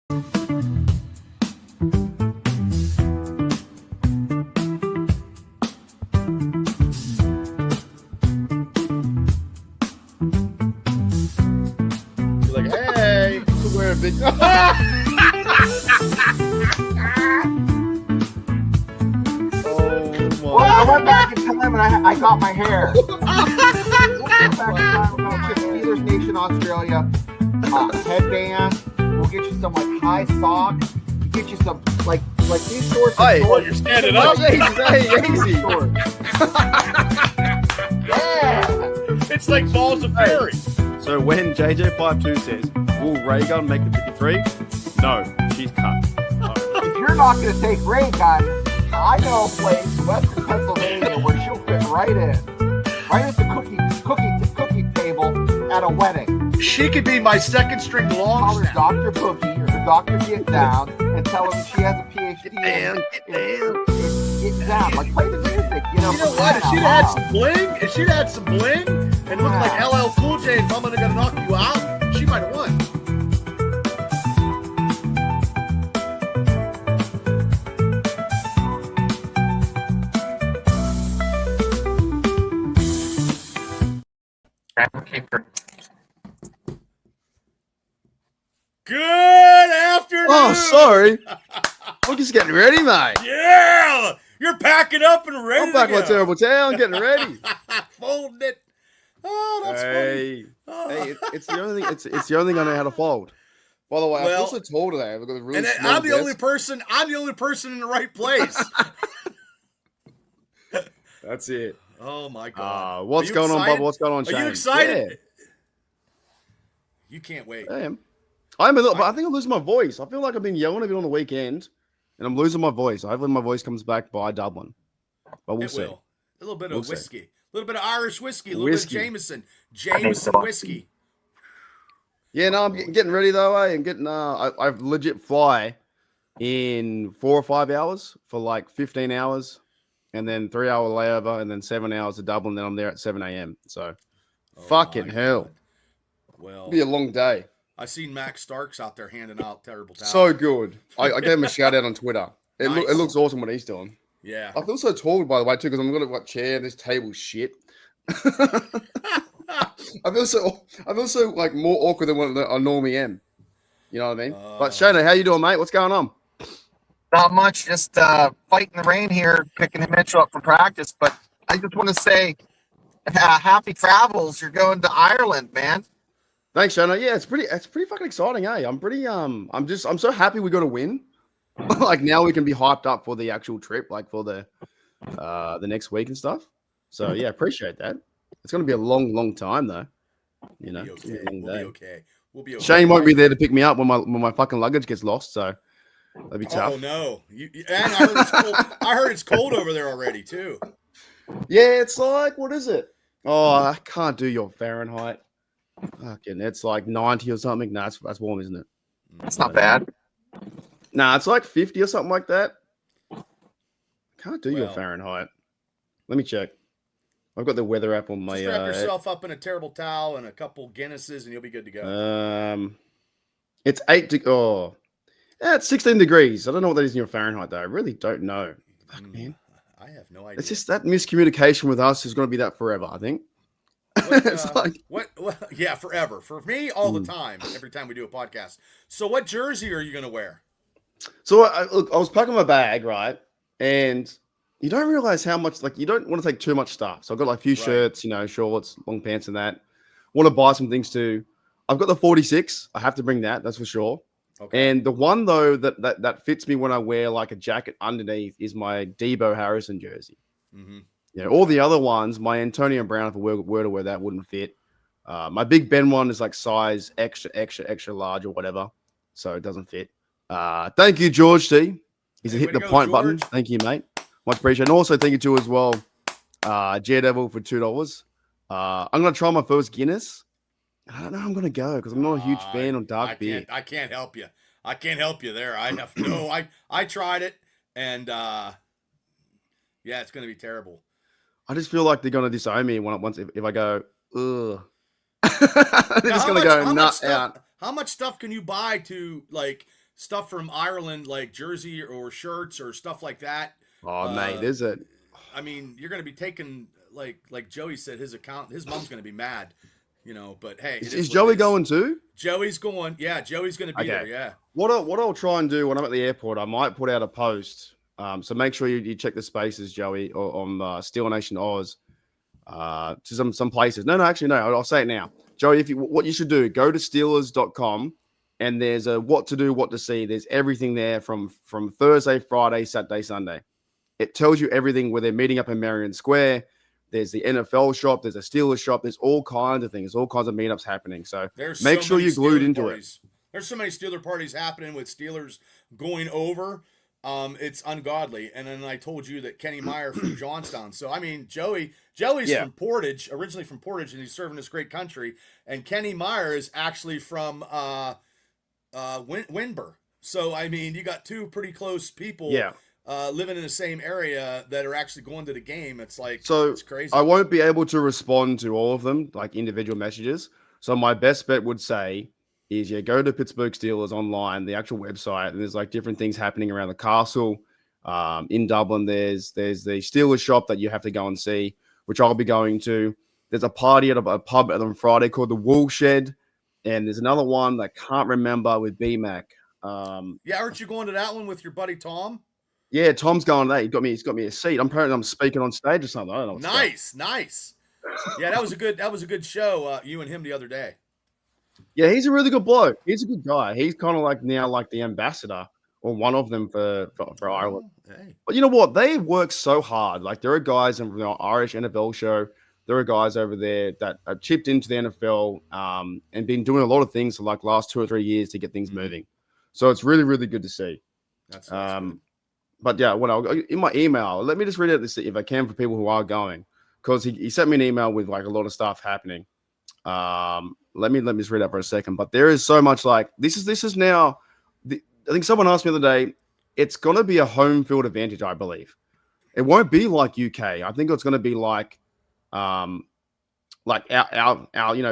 You're like, hey, we're wearing a big. Well, I went back in time and I got my hair. Went back in time, we'll get Steelers Nation Australia headband. We'll get you some like high socks. We'll get you some like these shorts. Hey, shorts. you're standing up. Hey, easy. Yeah. It's like balls of fury. So when JJ52 says, will Ray Gun make the 53? No, she's cut. If you're not going to take Ray Gun, I know a place, Western Pennsylvania, where she'll fit right in. Right at the cookie table at a wedding. She could be my second string long Call her snap. Dr. Boogie or the Dr. Get Down and tell her she has a PhD in Get Down. Like, play the music, You know what? If she'd had some bling, and looked like LL Cool J and Mama Gonna Knock You Out, she might have won. Good afternoon. Oh, sorry. I'm just getting ready, mate. Yeah, you're packing up and ready. I'm back to in go. my terrible town, getting ready. Folding it. Oh, that's Hey, funny. hey, it's the only thing. It's the only thing I know how to fold. By the way, I feel so tall today. I've got a really And small I'm the desk. only person. I'm the only person in the right place. That's it. Oh my god! What's Are you going on, excited? Bubba? What's going on, Shane? Are you excited? Yeah, You can't wait. I am. I'm a little, but I think I'm losing my voice. I feel like I've been yelling a bit on the weekend, and I'm losing my voice. Hopefully, my voice comes back by Dublin, but we'll It see. will. A little bit We'll of see. whiskey, a little bit of Irish whiskey, a little Whiskey. bit of Jameson whiskey. Yeah, no, I'm getting ready though. I'm getting. I've legit fly in 4 or 5 hours for like 15 hours, and then 3 hour layover, and then 7 hours to Dublin. Then I'm there at 7 a.m. So, fucking my hell, God. Well, it'll be a long day. I seen Max Starks out there handing out terrible towels. So good. I gave him a shout out on Twitter. It, Nice. it looks awesome what he's doing. Yeah. I feel so tall, by the way, too, because I'm gonna chair. This table shit. I feel so like more awkward than what I normally am. You know what I mean? But Shana, how you doing, mate? What's going on? Not much, just fighting the rain here, picking Mitchell up for practice. But I just want to say, happy travels. You're going to Ireland, man. Thanks, Shana. Yeah, it's pretty fucking exciting, eh? I'm so happy we got a win. Like now we can be hyped up for the actual trip, like for the next week and stuff. So yeah, appreciate that. It's gonna be a long time though. You know, We'll be okay. We'll be okay. Shane won't be there to pick me up when my fucking luggage gets lost, so that'd be tough. Oh no! And I heard it's cold. I heard it's cold over there already too. Yeah, it's like, what is it? Oh, I can't do your Fahrenheit. Fucking, it's like 90 or something. Nah, that's warm, isn't it? That's not bad. Nah, it's like 50 or something like that. Can't do your Well. Fahrenheit. Let me check. I've got the weather app on my. Just wrap yourself up in a terrible towel and a couple Guinnesses, and you'll be good to go. It's it's 16 degrees. I don't know what that is in your Fahrenheit though. I really don't know. Fuck, man. I have no idea. It's just that miscommunication with us is going to be that forever. I think. It's like what? Yeah, forever. For me, all the time. Every time we do a podcast. So, what jersey are you going to wear? So look, I was packing my bag, right? And you don't realize how much, like, you don't want to take too much stuff. So I've got like a few shirts, shorts, long pants and that. Want to buy some things too. I've got the 46. I have to bring that. That's for sure. Okay. And the one though that fits me when I wear like a jacket underneath is my Debo Harrison jersey. Mm-hmm. Yeah, all the other ones, my Antonio Brown, if I were to wear that, wouldn't fit. My Big Ben one is like size extra large or whatever, so it doesn't fit. Thank you, George T. He's Hey, hit way the to go, point George. button. Thank you, mate. Much appreciated. And also thank you too as well, Devil for $2. I'm gonna try my first Guinness. I don't know how I'm gonna go because I'm not a huge fan of dark beer. I can't help you. I can't help you there. I have no. I tried it, and yeah, it's going to be terrible. I just feel like they're gonna disown me once if I go. Ugh. They're just gonna go nut out. How much stuff can you buy to like stuff from Ireland, like jersey or shirts or stuff like that. Oh, mate, there's a. I mean, you're going to be taking like Joey said, his mom's going to be mad, But hey, Is Joey going too? Joey's going. Yeah, Joey's going to be there. Yeah. What I'll try and do when I'm at the airport, I might put out a post. So make sure you check the spaces, Joey, or on Steel Nation Oz. To some places. No, actually, no. I'll say it now, Joey. What you should do, go to Steelers.com, and there's a what to do, what to see. There's everything there from Thursday, Friday, Saturday, Sunday. It tells you everything where they're meeting up in Marion Square. There's the NFL shop. There's a Steelers shop. There's all kinds of things, all kinds of meetups happening. So make sure you're glued into it. There's so many Steeler parties happening with Steelers going over. It's ungodly. And then I told you that Kenny Meyer from Johnstown. So, I mean, Joey's from Portage, originally from Portage, and he's serving this great country. And Kenny Meyer is actually from Winber. So, I mean, you got two pretty close people living in the same area that are actually going to the game. It's like, it's crazy. I won't be able to respond to all of them, like individual messages. So my best bet would say is go to Pittsburgh Steelers online, the actual website, and there's like different things happening around the castle. In Dublin, there's the Steelers shop that you have to go and see, which I'll be going to. There's a party at a pub on Friday called the Wool Shed, and there's another one that I can't remember with BMAC. Aren't you going to that one with your buddy Tom? Yeah, Tom's going there. He's got me a seat. I'm speaking on stage or something. I don't know. Nice. Yeah, that was a good show. You and him the other day. Yeah, he's a really good bloke. He's a good guy. He's kind of like now like the ambassador or one of them for Ireland. Hey. But you know what? They work so hard. Like there are guys in the Irish NFL show. There are guys over there that are chipped into the NFL and been doing a lot of things for like last 2 or 3 years to get things moving. So it's really, really good to see. That's good. But yeah, in my email, let me just read out this if I can for people who are going, because he sent me an email with like a lot of stuff happening. Let me just read that for a second. But there is so much like this is now. I think someone asked me the other day. It's going to be a home field advantage, I believe. It won't be like UK. I think it's going to be like our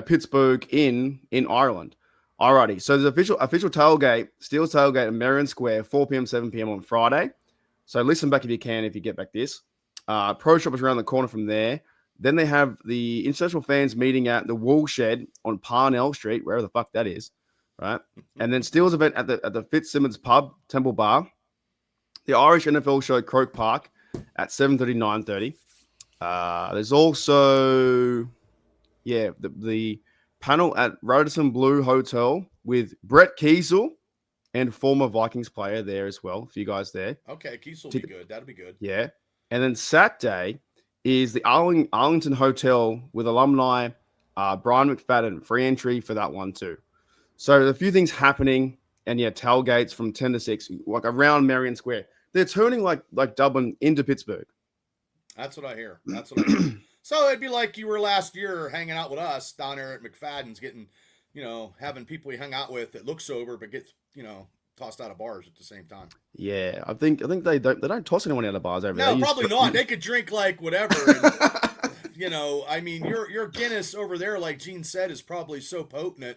Pittsburgh in Ireland. Alrighty. So there's official tailgate, Steelers tailgate in Marion Square, 4 p.m., 7 p.m. on Friday. So listen back if you can, if you get back this. Pro Shop is around the corner from there. Then they have the international fans meeting at the Wool Shed on Parnell Street, wherever the fuck that is, right? And then Steelers event at the Fitzsimmons Pub, Temple Bar. The Irish NFL show, Croke Park, at 7:30, 9:30. There's also, the panel at Radisson Blue Hotel with Brett Kiesel and former Vikings player there as well. A few guys there. Okay, Kiesel will be good. That'll be good. Yeah. And then Saturday is the Arlington Hotel with alumni Brian McFadden. Free entry for that one too. So a few things happening, and tailgates from 10 to 6, like around Marion Square. They're turning like Dublin into Pittsburgh. That's what I hear. So it'd be like you were last year hanging out with us down there at McFadden's, getting, having people you hung out with that look sober but gets, tossed out of bars at the same time. Yeah, I think they don't toss anyone out of bars over there. No, probably not. They could drink like whatever. And, I mean, your Guinness over there, like Gene said, is probably so potent.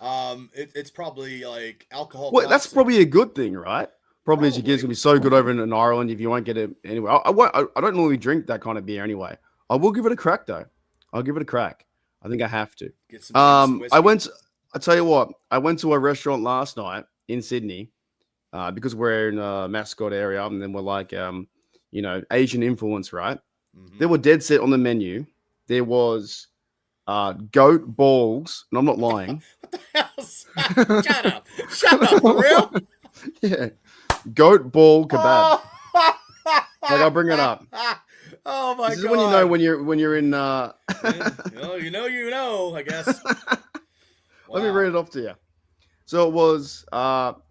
It's probably like alcohol. Well, that's probably a good thing, right? Probably is your Guinness gonna be so good over in Ireland if you won't get it anyway. I don't normally drink that kind of beer anyway. I will give it a crack though. I'll give it a crack. I think I have to. Get some I tell you what, I went to a restaurant last night in Sydney because we're in a mascot area, and then we're like Asian influence, right? Mm-hmm. There were dead set on the menu. There was goat balls, and I'm not lying. What the hell? Shut up, for real? Yeah, goat ball kebab. Like I'll bring it up. Oh my god! This is when you know when you're in. You know. I guess. Wow. Let me read it off to you. So it was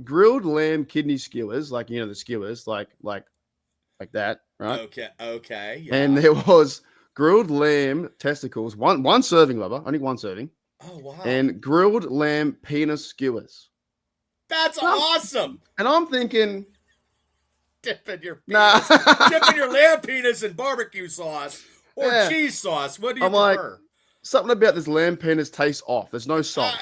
grilled lamb kidney skewers, like the skewers, like that, right? Okay. Yeah. And there was grilled lamb testicles, one serving, lover, only one serving. Oh wow! And grilled lamb penis skewers. That's awesome. And I'm thinking, dipping your lamb penis in barbecue sauce or cheese sauce. What do you prefer? Like, something about this lamb penis tastes off. There's no salt,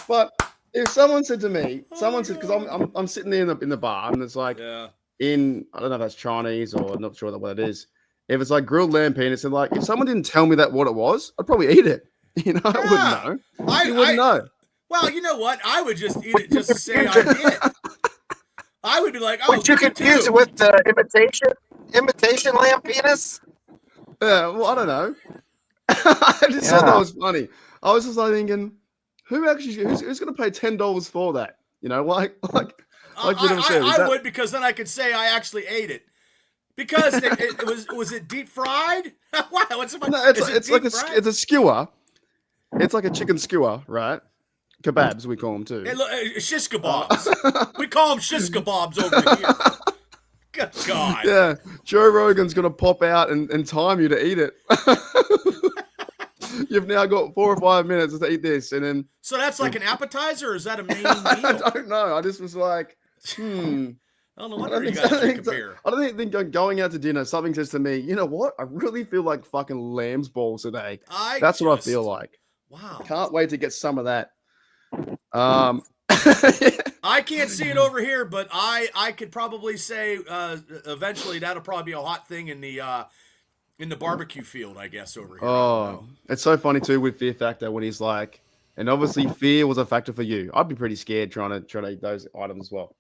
But if someone said to me, because I'm sitting there in the bar and it's like I don't know if that's Chinese or I'm not sure what it is. If it's like grilled lamb penis, and like if someone didn't tell me that what it was, I'd probably eat it. You know, I wouldn't know. You wouldn't know. Well, you know what? I would just eat it just to say I did. I would be like, oh, would you confuse it with imitation lamb penis? Yeah, well, I don't know. I just thought that was funny. I was just like thinking, who's going to pay $10 for that? You know, like you know said, I would, because then I could say I actually ate it. Because it was it deep fried? Wow, it's a skewer. It's like a chicken skewer, right? Kebabs, we call them too. Shish kebabs. We call them shish kebabs over here. Good God. Yeah, Joe Rogan's gonna pop out and time you to eat it. You've now got 4 or 5 minutes to eat this, and then. So that's like an appetizer, or is that a main meal? I don't know. I just was like, I don't know what you guys compare. I don't think going out to dinner, something says to me, you know what? I really feel like fucking lamb's balls today. That's what I feel like. Wow. Can't wait to get some of that. I can't see it over here, but I could probably say eventually that'll probably be a hot thing in the barbecue field, I guess, over here. Oh, it's so funny too with Fear Factor when he's like, and obviously fear was a factor for you. I'd be pretty scared trying to eat those items as well.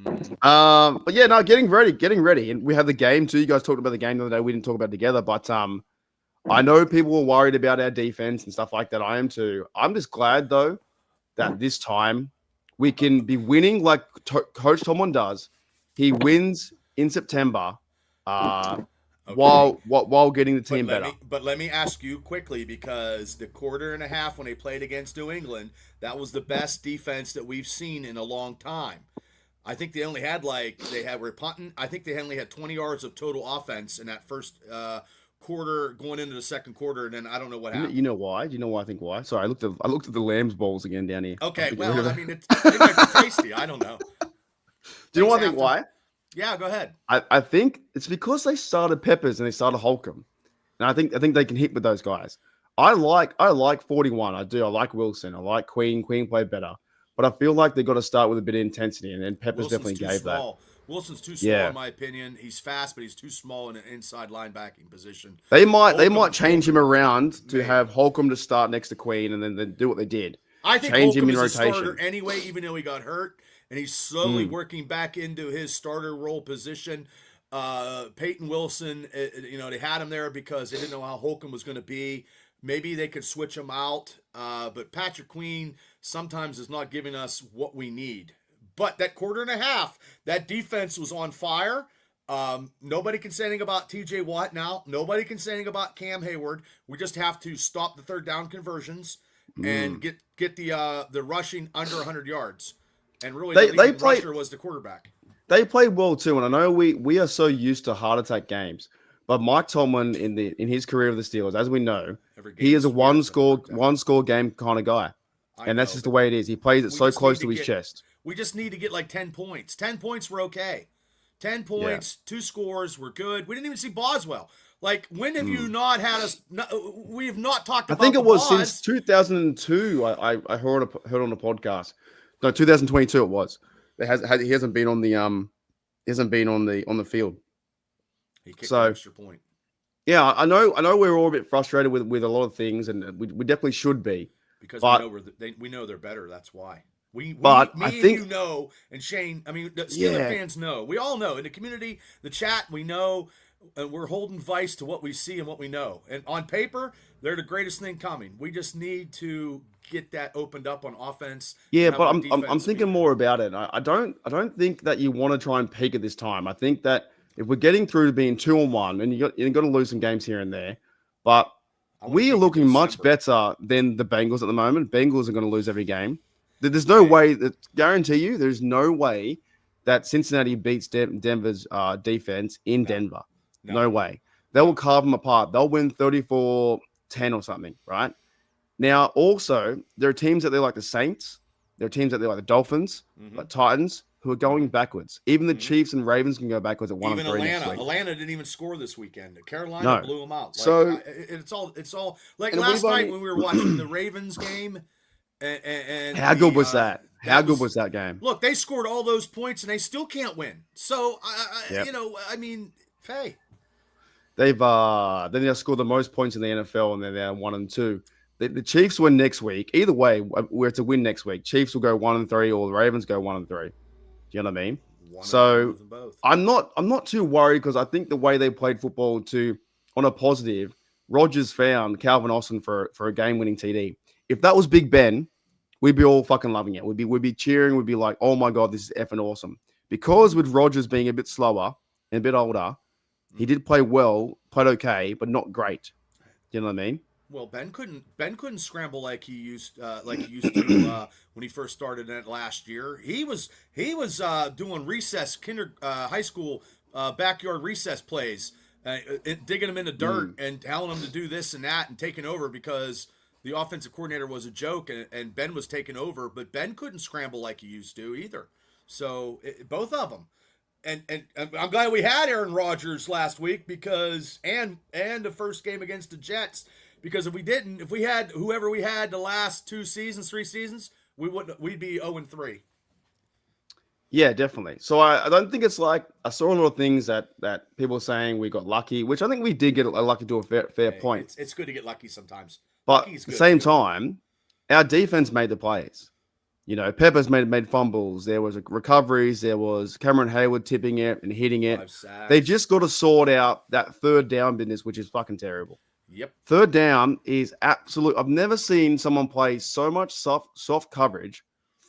But yeah, no, getting ready, and we have the game too. You guys talked about the game the other day. We didn't talk about it together, but I know people were worried about our defense and stuff like that. I am too. I'm just glad though that this time we can be winning like Coach Tomlin does. He wins in September, while getting the team better. But let me ask you quickly, because the quarter and a half when they played against New England, that was the best defense that we've seen in a long time. I think they only had were punting. I think they only had 20 yards of total offense in that first quarter going into the second quarter, and then I don't know what happened. You know why? Do you know why? I think why? Sorry, I looked at the lamb's balls again down here. Okay, well, I mean, it might be tasty. I don't know. Do you know what I think why? Yeah, go ahead. I think it's because they started Peppers and they started Holcomb, and I think they can hit with those guys. I like 41. I do. I like Wilson. I like Queen. Queen played better. But I feel like they got to start with a bit of intensity, and Peppers definitely gave that. Wilson's too small, in my opinion. He's fast, but he's too small in an inside linebacking position. They might change him around to have Holcomb to start next to Queen, and then do what they did. I think Holcomb is a starter anyway, even though he got hurt, and he's slowly working back into his starter role position. Peyton Wilson, they had him there because they didn't know how Holcomb was going to be. Maybe they could switch him out, but Patrick Queen sometimes is not giving us what we need. But that quarter and a half, that defense was on fire. Nobody can say anything about TJ Watt now. Nobody can say anything about Cam Hayward. We just have to stop the third down conversions and get the rushing under 100 yards. And really, the leading rusher was the quarterback. They played well too, and I know we are so used to heart attack games. But Mike Tomlin, in his career with the Steelers, as we know, he is a one score game kind of guy, and that's just the way it is. He plays it so close to his chest. We just need to get like 10 points. 10 points were okay. 10 points, 2 scores were good. We didn't even see Boswell. Like, when have you not had us? We have not talked about. I think it was since 2002. I heard on the podcast. No, 2022 it was. He hasn't been on the field. He kicked an extra point. Yeah, I know we're all a bit frustrated with a lot of things, and we definitely should be. Because but, we know they're better. That's why. I think you know, and Shane, I mean, the Steelers fans know. We all know. In the community, the chat, we know, and we're holding vice to what we see and what we know. And on paper, they're the greatest thing coming. We just need to get that opened up on offense. Yeah, but I'm thinking more about it. I don't think that you want to try and peak at this time. I think that if we're getting through to being 2-1, and you got to lose some games here and there, but we are looking much better than the Bengals at the moment. Bengals are going to lose every game. There's no way guarantee you, there's no way that Cincinnati beats Denver's defense in Denver. No way. They will carve them apart. They'll win 34-10 or something, right? Now, also, there are teams that they're like the Saints. There are teams that they're like the Dolphins, like Titans, who are going backwards. Even the Chiefs and Ravens can go backwards at 1-3 next week. Atlanta didn't even score this weekend. Carolina blew them out. So it's all like last night when we were watching the Ravens game. And How good was that? How good was that game? Look, they scored all those points and they still can't win. So, Yep. Hey. They've now scored the most points in the NFL, and they're now 1-2. The Chiefs win next week. Either way, we're to win next week. Chiefs will go 1-3, or the Ravens go 1-3. Do you know what I mean? So I'm not too worried, because I think the way they played football, on a positive, Rodgers found Calvin Austin for a game-winning TD. If that was Big Ben, we'd be all fucking loving it. We'd be cheering. We'd be like, oh my God, this is effing awesome. Because with Rodgers being a bit slower and a bit older, he did play well, played okay, but not great. You know what I mean? Well, Ben couldn't scramble like he used to when he first started in it last year. He was doing high school backyard recess plays, digging them in the dirt and telling them to do this and that and taking over, because the offensive coordinator was a joke and Ben was taking over, but Ben couldn't scramble like he used to either. So both of them. And I'm glad we had Aaron Rodgers last week, because and the first game against the Jets, because if we had whoever we had the last 3 seasons, we'd be 0-3. Yeah, definitely. So I don't think it's like, I saw a lot of things that people are saying we got lucky, which I think we did get lucky to a fair point. It's good to get lucky sometimes. But at the same time, our defense made the plays. You know, Peppers made fumbles. There was recoveries. There was Cameron Hayward tipping it and hitting it. They just got to sort out that third down business, which is fucking terrible. Yep. Third down is absolute. I've never seen someone play so much soft coverage,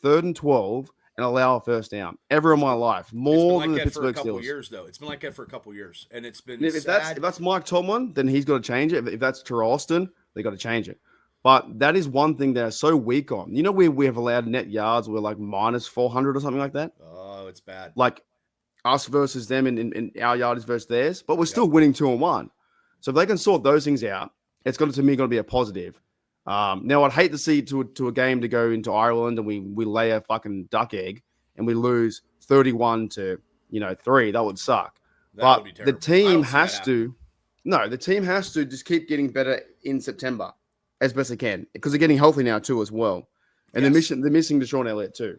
3rd and 12, and allow a first down ever in my life. More than the Pittsburgh Steelers. Years, though. It's been like that for a couple years, and it's been if that's Mike Tomlin, then he's got to change it. If that's Terrell Austin, they got to change it. But that is one thing they're so weak on. You know, we have allowed net yards. We're like minus 400 or something like that. Oh, it's bad. Like us versus them in our yardage versus theirs. But we're still winning 2-1. So if they can sort those things out, it's going to be a positive. Now, I'd hate to see to a game to go into Ireland and we lay a fucking duck egg and we lose 31-3. That would suck. But the team has to. No, the team has to just keep getting better in September as best they can, because they're getting healthy now too as well, and they're missing Deshaun Elliott too.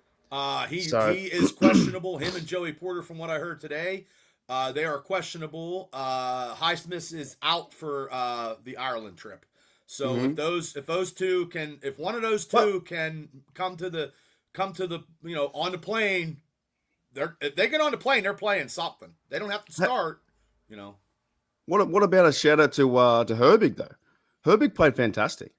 He is questionable. Him and Joey Porter, from what I heard today, they are questionable. Highsmith is out for the Ireland trip. So if one of those two can come to the on the plane, if they get on the plane, they're playing something. They don't have to start. What about a shout out to Herbig though? Herbig played fantastic.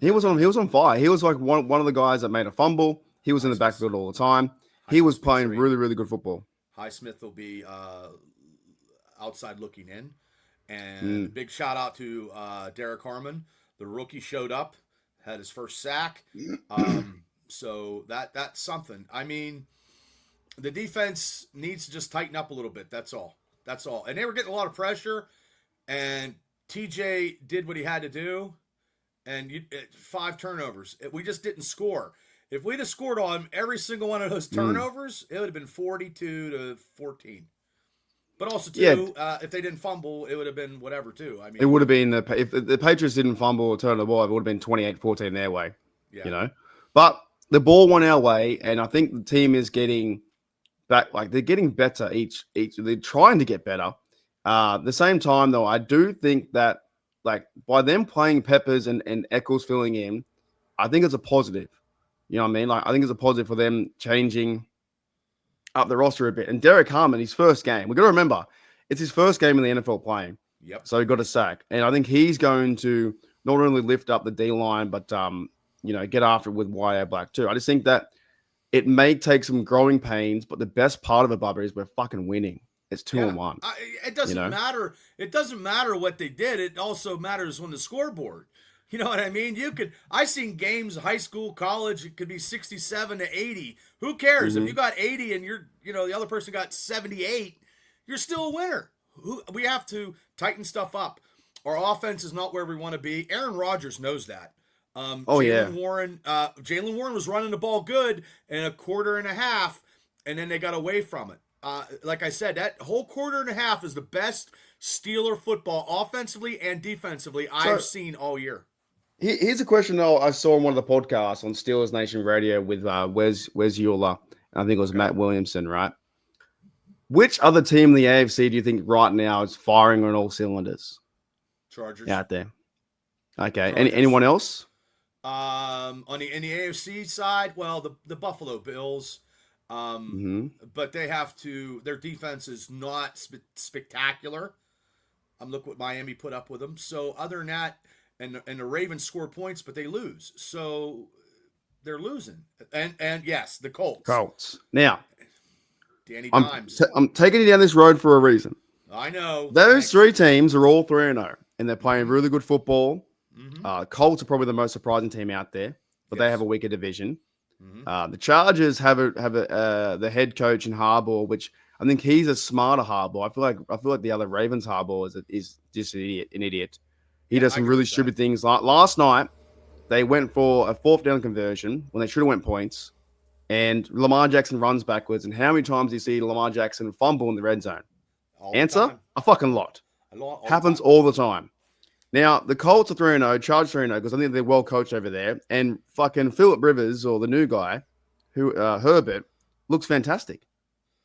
He was on fire. He was like one of the guys that made a fumble. He was in the backfield all the time. He was playing really, really good football. Highsmith will be outside looking in. And big shout out to Derek Harmon. The rookie showed up, had his first sack. So that's something. I mean, the defense needs to just tighten up a little bit. That's all. And they were getting a lot of pressure, and TJ did what he had to do, and 5 turnovers. We just didn't score. If we'd have scored on every single one of those turnovers, it would have been 42-14. But also, too, if they didn't fumble, it would have been whatever, too. I mean, it would have been if the Patriots didn't fumble or turn the ball, it would have been 28-14 their way. Yeah. But the ball went our way, and I think the team is getting back. Like, they're getting better each. They're trying to get better. At the same time, though, I do think that, like, by them playing Peppers and Eccles filling in, I think it's a positive. You know what I mean? Like, I think it's a positive for them changing up the roster a bit. And Derek Harmon, his first game, we've got to remember, it's his first game in the NFL playing. Yep. So he got a sack. And I think he's going to not only lift up the D-line, but, get after it with Wyatt Black too. I just think that it may take some growing pains, but the best part of it, Bubba, is we're fucking winning. It's 2-1. It doesn't matter. It doesn't matter what they did. It also matters on the scoreboard. You know what I mean? I seen games, high school, college, it could be 67-80. Who cares? If you got 80 and the other person got 78, you're still a winner. We have to tighten stuff up. Our offense is not where we want to be. Aaron Rodgers knows that. Jalen Warren was running the ball good in a quarter and a half, and then they got away from it. Like I said, that whole quarter and a half is the best Steeler football offensively and defensively I've seen all year. Here's a question though I saw on one of the podcasts on Steelers Nation Radio with Wes Euler, and I think it was Matt Williamson, right? Which other team in the AFC do you think right now is firing on all cylinders? Chargers out there. Okay. Chargers. Anyone else? In the AFC side, well, the Buffalo Bills. But they have to. Their defense is not spectacular. Look what Miami put up with them. So other than that, and the Ravens score points, but they lose. So they're losing. And yes, the Colts. Now, Danny Dimes. I'm taking you down this road for a reason. I know. Those three teams are all 3-0, and they're playing really good football. Colts are probably the most surprising team out there, but they have a weaker division. The Chargers have the head coach in Harbaugh, which I think he's a smarter Harbaugh. I feel like the other Ravens Harbaugh is just an idiot. He does some really stupid things. Like last night, they went for a 4th down conversion when they should have went points, and Lamar Jackson runs backwards. And how many times do you see Lamar Jackson fumble in the red zone? Answer: a fucking lot. Happens all the time. Now, the Colts are 3-0, Chargers 3-0, because I think they're well coached over there. And fucking Phillip Rivers, or the new guy, Herbert, looks fantastic.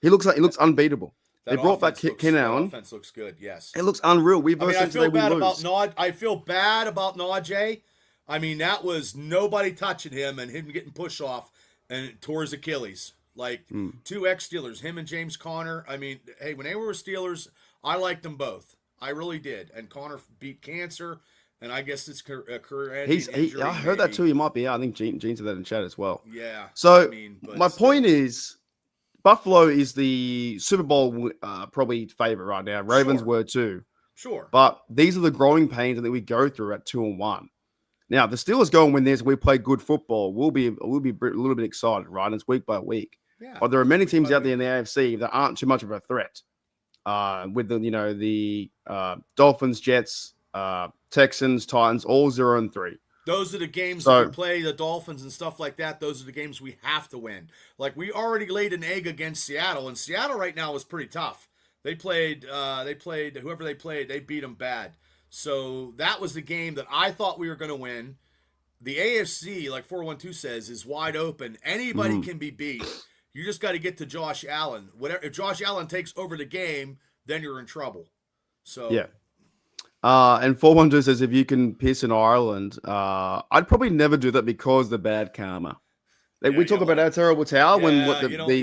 He looks unbeatable. They brought back Ken Allen. Offense looks good, yes. It looks unreal. I feel bad about Najee. I mean, that was nobody touching him and him getting pushed off and it tore his Achilles. Like, 2 ex-Steelers, him and James Conner. I mean, hey, when they were Steelers, I liked them both. I really did. And Connor beat cancer, and I guess it's a career-ending injury. I heard that too. He might be out. I think Gene said that in chat as well. Yeah. So my point is, Buffalo is the Super Bowl probably favorite right now. Ravens were too. Sure. But these are the growing pains that we go through at 2-1. Now, the Steelers go and win this. We play good football. We'll be a little bit excited, right? And it's week by week. Yeah. But there are many teams out there in the AFC that aren't too much of a threat. With the Dolphins, Jets, Texans, Titans, all 0-3. Those are the games that we play, the Dolphins and stuff like that. Those are the games we have to win. Like, we already laid an egg against Seattle, and Seattle right now is pretty tough. They played whoever they played, they beat them bad. So that was the game that I thought we were going to win. The AFC, like 412 says, is wide open. Anybody can be beat. You just got to get to Josh Allen. If Josh Allen takes over the game, then you're in trouble. So yeah. And 412 says if you can piss in Ireland, I'd probably never do that because the bad karma. Like, we talk about our terrible towel when you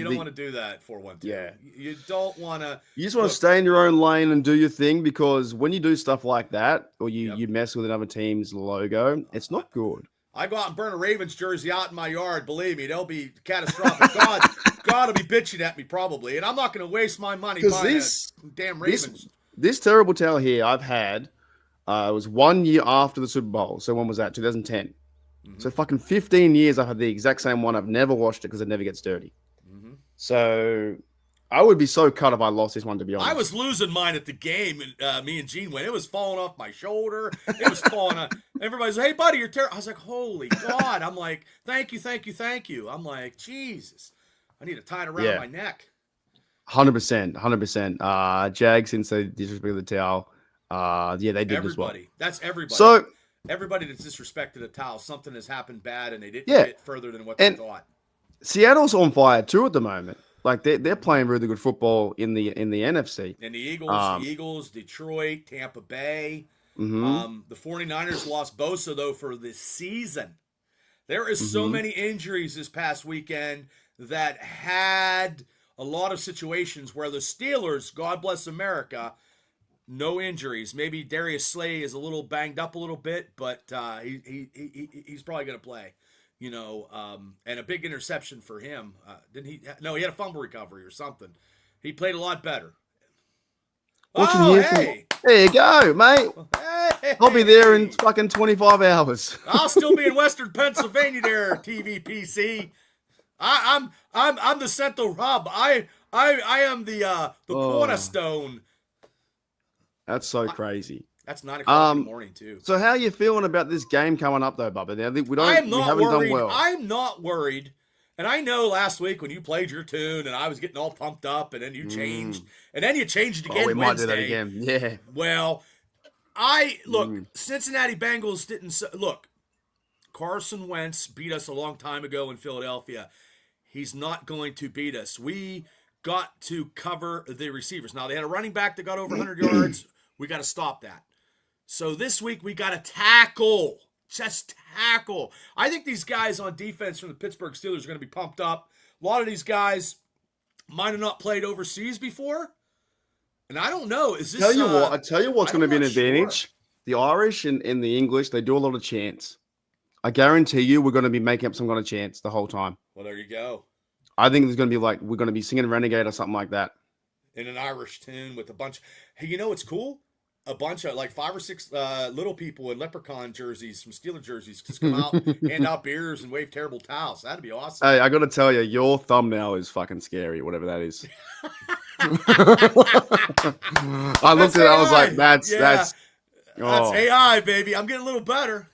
don't want to do that. 412. Yeah, you don't want to. You just want to stay in your own lane and do your thing, because when you do stuff like that, or you mess with another team's logo, it's not good. I go out and burn a Ravens jersey out in my yard. Believe me, they'll be catastrophic. God will be bitching at me probably, and I'm not going to waste my money buying damn Ravens. This terrible towel here I've had was 1 year after the Super Bowl. So when was that? 2010. So fucking 15 years I've had the exact same one. I've never washed it because it never gets dirty. So I would be so cut if I lost this one, to be honest. I was losing mine at the game, and me and Gene went. It was falling off my shoulder. It was falling on. Everybody's like, hey, buddy, you're terrible. I was like, holy God. I'm like, thank you. I'm like, Jesus. I need to tie it around my neck. 100%. Jag, since they disrespected the towel, they did as well. That's everybody. So everybody that's disrespected a towel, something has happened bad, and they didn't get further than what they thought. Seattle's on fire too at the moment. Like, they're playing really good football in the NFC. And the Eagles, Detroit, Tampa Bay. The 49ers lost Bosa, though, for this season. There is so many injuries this past weekend that had a lot of situations where the Steelers, God bless America, no injuries. Maybe Darius Slay is a little banged up a little bit, but he's probably going to play. And a big interception for him. Didn't he? No, he had a fumble recovery or something. He played a lot better. Hey! There you go, mate. Hey. I'll be there in fucking 25 hours. I'll still be in Western Pennsylvania there, TVPC. I'm the central hub. I am the cornerstone. That's so crazy. That's 9 o'clock in the morning too. So how are you feeling about this game coming up though, Bubba? Now, we haven't done well. I'm not worried. And I know last week when you played your tune and I was getting all pumped up, and then you changed, and then you changed again. We Wednesday. might do that again. Yeah. Well, Cincinnati Bengals didn't look. Carson Wentz beat us a long time ago in Philadelphia. He's not going to beat us. We got to cover the receivers. Now, they had a running back that got over 100 yards. We got to stop that. So this week, we got to tackle. Just tackle. I think these guys on defense from the Pittsburgh Steelers are going to be pumped up. A lot of these guys might have not played overseas before. And I don't know. Is this? I tell you what's going to be an advantage. Sure. The Irish and the English, they do a lot of chants. I guarantee you we're going to be making up some kind of chants the whole time. Well, there you go. I think there's going to be like, we're going to be singing Renegade or something like that. In an Irish tune with a bunch. Hey, you know what's cool? A bunch of like 5 or 6 little people in leprechaun jerseys, some Steeler jerseys, just come out, hand out beers, and wave terrible towels. That'd be awesome. Hey, I got to tell you, your thumbnail is fucking scary, whatever that is. I looked at it, I was like, that's AI, baby. I'm getting a little better.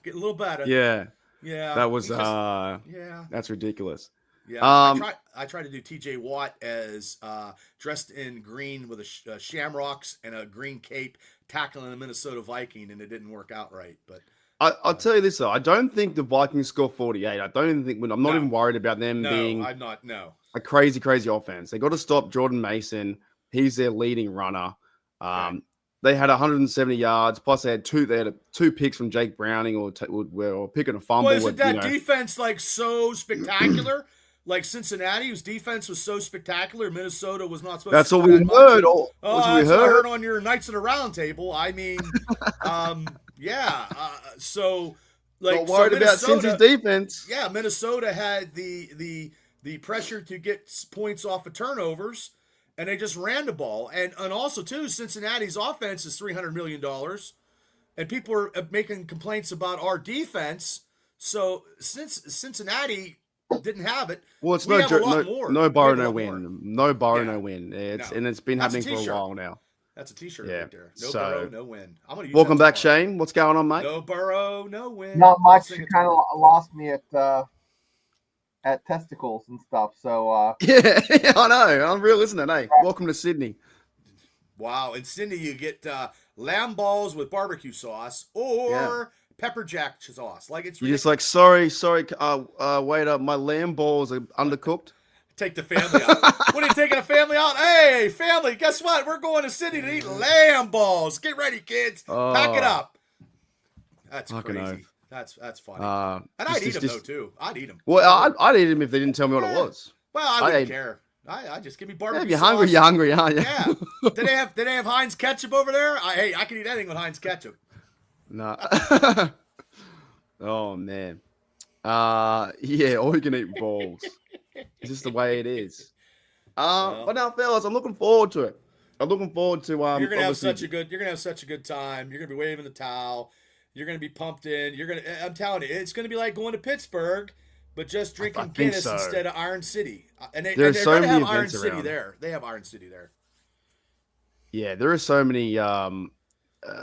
Yeah. Yeah. That was that's ridiculous. Yeah. I tried to do TJ Watt as dressed in green with a shamrocks and a green cape tackling the Minnesota Viking, and it didn't work out right. But I'll tell you this though, I don't think the Vikings score 48. I don't even think I'm not even worried about them being I'm not a crazy offense. They got to stop Jordan Mason. He's their leading runner. They had 170 yards, plus they had two picks from Jake Browning or picking a fumble. Well, isn't that defense like so spectacular? Like Cincinnati, whose defense was so spectacular, Minnesota was not supposed. That's to all we heard. That's what I heard on your Knights of the Round Table. I mean, so like, not worried about Cincy's defense. Yeah, Minnesota had the pressure to get points off of turnovers, and they just ran the ball. And also too, Cincinnati's offense is $300 million, and people are making complaints about our defense. So since Cincinnati didn't have it, well, it's no borrow, no win. No borrow, no win. And it's been happening for a while now. That's a t-shirt right there. No Burrow, no win. I'm gonna use welcome back, Shane. What's going on, mate? No Burrow, no win. Not much. You kind of lost me at testicles and stuff. So yeah, I know. I'm real, isn't it? Hey, welcome to Sydney. Wow, in Sydney you get lamb balls with barbecue sauce or pepper jack sauce. Like it's you're just like sorry. Wait up, my lamb balls are undercooked. Take the family out. What are you taking a family out? Hey, family, guess what? We're going to Sydney to eat lamb balls. Get ready, kids. Pack it up. That's crazy. That's funny. And I'd eat them though too. I'd eat them. Well, I'd eat them if they didn't tell me what it was. Well, I wouldn't care. I just give me barbecue. If you're sauce. hungry, you're hungry, aren't you? Yeah. Did they have Heinz ketchup over there? I can eat anything with Heinz ketchup. No. Oh man. Yeah, all you can eat balls. It's just the way it is. But now, fellas, I'm looking forward to it. I'm looking forward to You're gonna have such a good time. You're gonna be waving the towel. You're gonna be pumped in. I'm telling you, it's gonna be like going to Pittsburgh, but just drinking Guinness instead of Iron City. And they're so gonna many have Iron events City around. there. They have Iron City there. Yeah, there are so many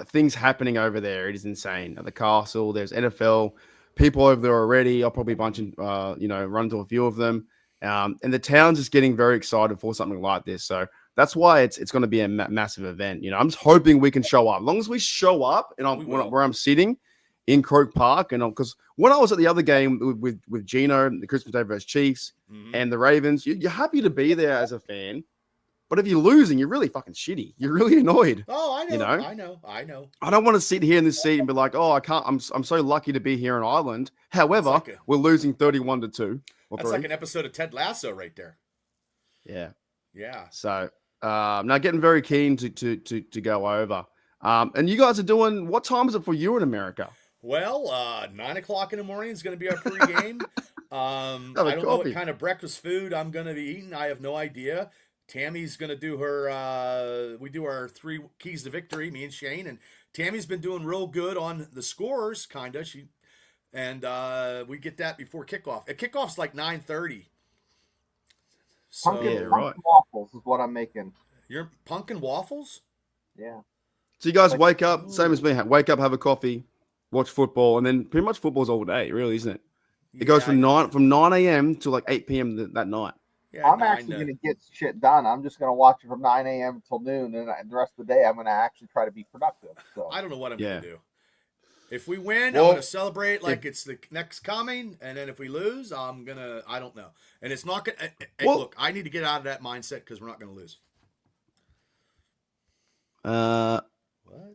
things happening over there. It is insane. At the castle, there's NFL people over there already. I'll probably run to a few of them. And the town's just getting very excited for something like this. So that's why it's going to be a massive event. You know, I'm just hoping we can show up. As long as we show up and where I'm sitting in Croke Park, and because when I was at the other game with Gino, the Christmas Day versus Chiefs and the Ravens, you're happy to be there as a fan. But if you're losing, you're really fucking shitty. You're really annoyed. Oh, I know. You know? I know. I don't want to sit here in this seat and be like, oh, I can't. I'm so lucky to be here in Ireland. However, we're losing 31-2. That's like an episode of Ted Lasso right there. Yeah. Yeah. So now getting very keen to go over. And you guys are doing, what time is it for you in America? Well, 9:00 in the morning is going to be our pregame. I don't know what kind of breakfast food I'm going to be eating. I have no idea. Tammy's going to do we do our 3 keys to victory, me and Shane, and Tammy's been doing real good on the scores, kind of. We get that before kickoff. Kickoff's like 9:30. So, pumpkin waffles is what I'm making. You're pumpkin waffles? Yeah. So you guys wake up, same as me, wake up, have a coffee, watch football, and then pretty much football's all day, really, isn't it? It goes from 9 a.m. to like 8 p.m. that night. Yeah, I'm actually going to get shit done. I'm just going to watch it from 9 a.m. until noon, and the rest of the day I'm going to actually try to be productive. So I don't know what I'm going to do. If we win, Well, I'm gonna celebrate like it's the next coming, and then if we lose, I don't know. And it's not gonna. Look, I need to get out of that mindset because we're not gonna lose. What?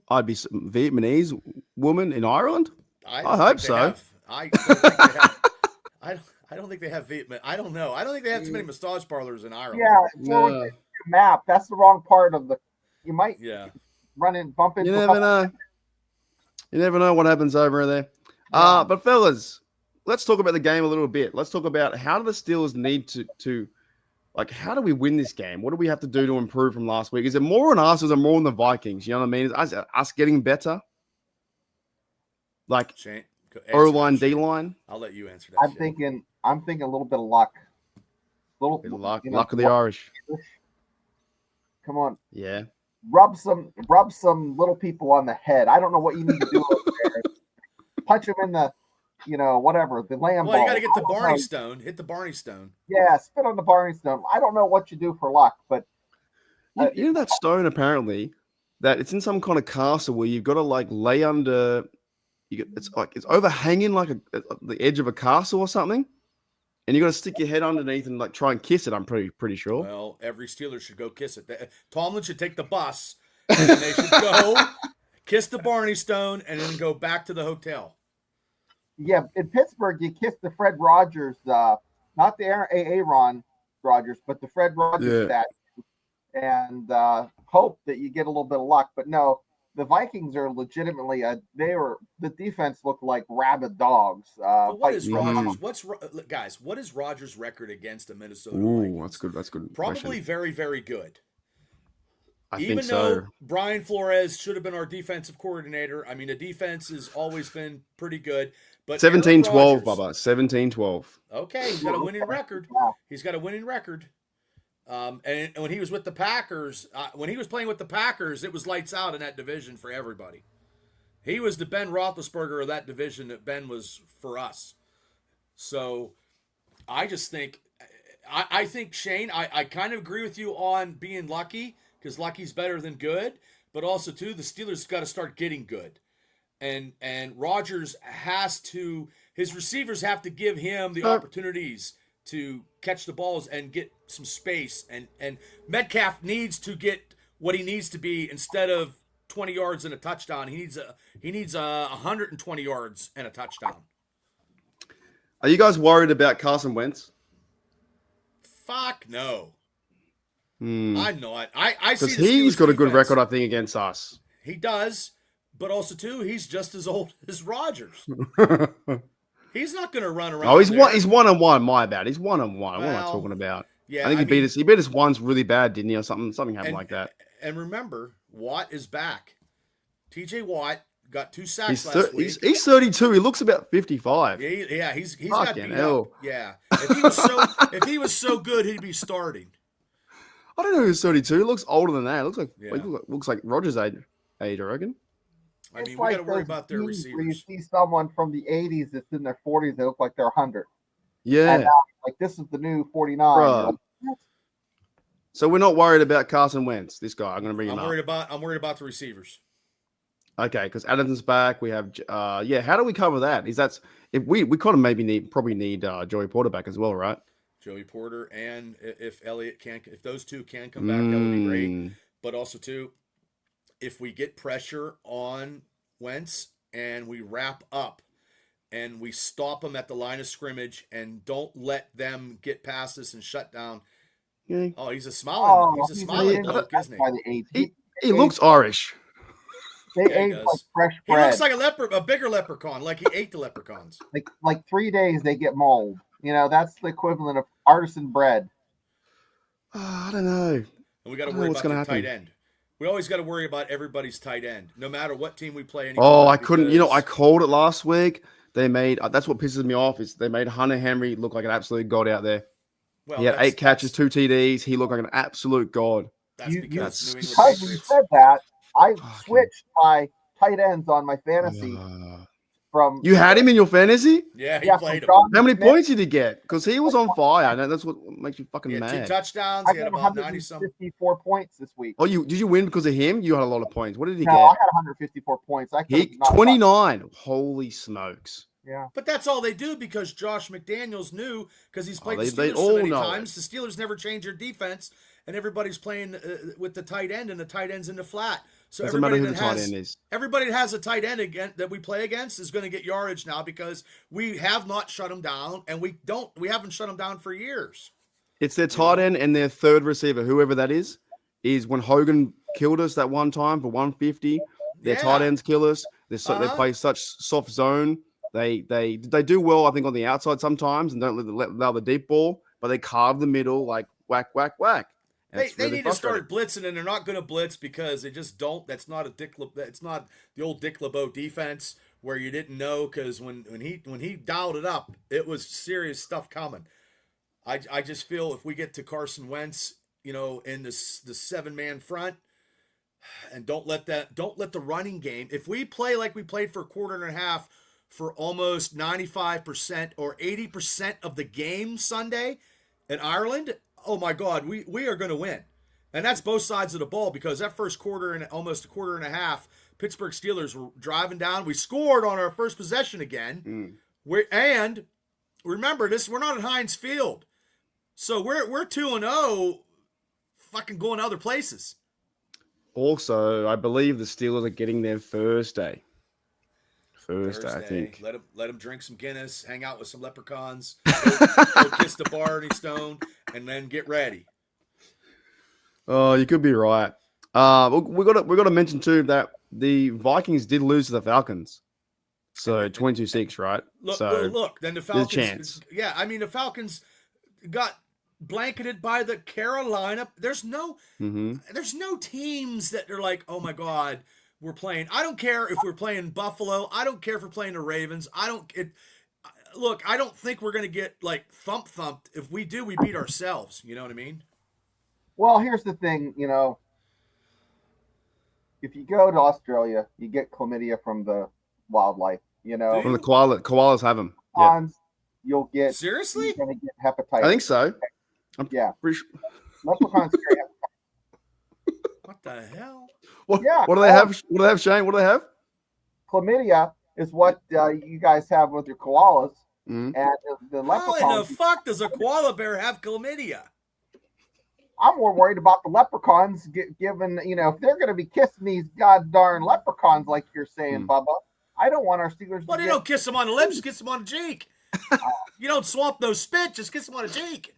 I'd be some Vietnamese woman in Ireland. I hope so. I don't think they have. I don't think they have Vietnam. I don't know. I don't think they have too many massage parlors in Ireland. Yeah, no. Map. That's the wrong part of the. You might bump into. You never know. You never know what happens over there. Yeah. But fellas, let's talk about the game a little bit. Let's talk about how do the Steelers need to like, how do we win this game? What do we have to do to improve from last week? Is it more on us or is it more on the Vikings? You know what I mean? Is us getting better? Like, O-line, D-line? I'll let you answer that. I'm thinking a little bit of luck. Luck of the Irish. Come on. Yeah. Rub some little people on the head. I don't know what you need to do over there. Punch them in the, whatever, the lamb ball. Well, you got to get the Barney Stone. Hit the Barney Stone. Yeah, spit on the Barney Stone. I don't know what you do for luck, but you know that stone apparently that it's in some kind of castle where you've got to like lay under. It's overhanging like the edge of a castle or something, and you got to stick your head underneath and like try and kiss it. I'm pretty sure. Well, every Steeler should go kiss it. Tomlin should take the bus, and they should go kiss the Barney Stone, and then go back to the hotel. Yeah, in Pittsburgh, you kiss the Fred Rogers, not the Aaron Rodgers, but the Fred Rogers statue, and hope that you get a little bit of luck. But no, the Vikings are legitimately the defense looked like rabid dogs. What is Rodgers? What is Rodgers' record against the Minnesota Vikings? That's good. Probably question. very, very good. Even though Brian Flores should have been our defensive coordinator. I mean, the defense has always been pretty good. But 17-12, Bubba. 17-12. Okay, he's got a winning record. And when he was with the Packers, when he was playing with the Packers, it was lights out in that division for everybody. He was the Ben Roethlisberger of that division that Ben was for us. So I just think, I think, Shane, I kind of agree with you on being lucky because lucky's better than good. But also, too, the Steelers got to start getting good. And Rodgers his receivers have to give him the opportunities to catch the balls and get some space. And Metcalf needs to get what he needs to be instead of 20 yards and a touchdown. He needs 120 yards and a touchdown. Are you guys worried about Carson Wentz? Fuck no. I'm not. I see because he's got a good record, I think, against us. He does. But also, too, he's just as old as Rodgers. He's not going to run around. Oh, he's 1-1. My bad. He's 1-1. What am I talking about? Yeah, I think he beat us. He beat us once really bad, didn't he? Or something happened like that. And remember, Watt is back. TJ Watt got 2 sacks last week. He's 32. He looks about 55. Yeah, he's got beat hell. up. Yeah, if he was so good, he'd be starting. I don't know who's 32. He looks older than that. Looks like Rodgers' age, I reckon. I mean, we got to worry about their receivers. Where you see someone from the 80s that's in their 40s, they look like they're 100. Yeah. And, like, this is the new 49. Bro. So we're not worried about Carson Wentz, this guy. I'm going to bring him up. I'm worried about the receivers. Okay, because Adamson's back. We have, how do we cover that? If we kind of probably need Joey Porter back as well, right? Joey Porter, and if those two can come back, that would be great. But also, too, if we get pressure on Wentz and we wrap up and we stop them at the line of scrimmage and don't let them get past us and shut down. Yeah. Oh, he's a smiling bloke, isn't he? He looks Irish. They ate like fresh bread. He looks like a bigger leprechaun, like he ate the leprechauns. Like 3 days they get mold. That's the equivalent of artisan bread. I don't know. And we got to worry about the tight end. We always got to worry about everybody's tight end, no matter what team we play. I couldn't. I called it last week. They made that's what pisses me off is they made Hunter Henry look like an absolute god out there. Well, he had 8 catches, 2 TDs. He looked like an absolute god. That's because you said that, I switched my tight ends on my fantasy from You had him in your fantasy? Yeah, he yeah, played him. John How many Smith. points did he get? Because he was on fire. I know that's what makes you fucking He had 2 mad. touchdowns. I He had got about 90 some. 154 points this week. Oh, did you win because of him? You had a lot of points. What did he No, I get? had 154 points. I could He have not 29. Holy smokes. Yeah. But that's all they do because Josh McDaniels knew because he's played they the Steelers all so many know times. The Steelers never change their defense, and everybody's playing with the tight end, and the tight end's in the flat. So Doesn't matter everybody who that the tight has end is. everybody that has a tight end again that we play against is going to get yardage now because we have not shut them down, and we haven't shut them down for years. It's their tight end and their third receiver, whoever that is when Hogan killed us that one time for 150. Their tight ends kill us. They play such soft zone. They do well, I think, on the outside sometimes and don't allow the deep ball, but they carve the middle like whack, whack, whack. They need to start blitzing, and they're not going to blitz because they just don't. That's not it's not the old Dick LeBeau defense where you didn't know because when he dialed it up, it was serious stuff coming. I just feel if we get to Carson Wentz, in the 7-man front, and don't let the running game. If we play like we played for a quarter and a half for almost 95% or 80% of the game Sunday in Ireland, oh my God, we are going to win. And that's both sides of the ball because that first quarter and almost a quarter and a half, Pittsburgh Steelers were driving down. We scored on our first possession again. And remember this, we're not at Heinz Field. So we're 2-0 fucking going to other places. Also, I believe the Steelers are getting there Thursday. Thursday, I think. Let them drink some Guinness, hang out with some leprechauns, go kiss the Barney Stone, and then get ready. Oh, you could be right. We got to mention too that the Vikings did lose to the Falcons, so 22-6, right? Look. Then the Falcons. There's a chance. Yeah, I mean the Falcons got blanketed by the Carolina. There's no teams that are like, oh my God. We're playing. I don't care if we're playing Buffalo. I don't care if we're playing the Ravens. I don't think we're going to get like thumped. If we do, we beat ourselves. You know what I mean? Well, here's the thing. If you go to Australia, you get chlamydia from the wildlife. From the koalas have them. Yep. You'll get seriously. You're going to get hepatitis. I think so. Yeah. Pretty sure. Leprechauns carry hepatitis. What the hell? What do they have? What do they have, Shane? What do they have? Chlamydia is what you guys have with your koalas. Mm-hmm. And the leprechauns. How in the fuck does a koala bear have chlamydia? I'm more worried about the leprechauns, given, if they're going to be kissing these god darn leprechauns like you're saying, Bubba. I don't want our Steelers Well, you don't kiss them on the lips, kiss them on the cheek. You don't swamp those spit, just kiss them on the cheek.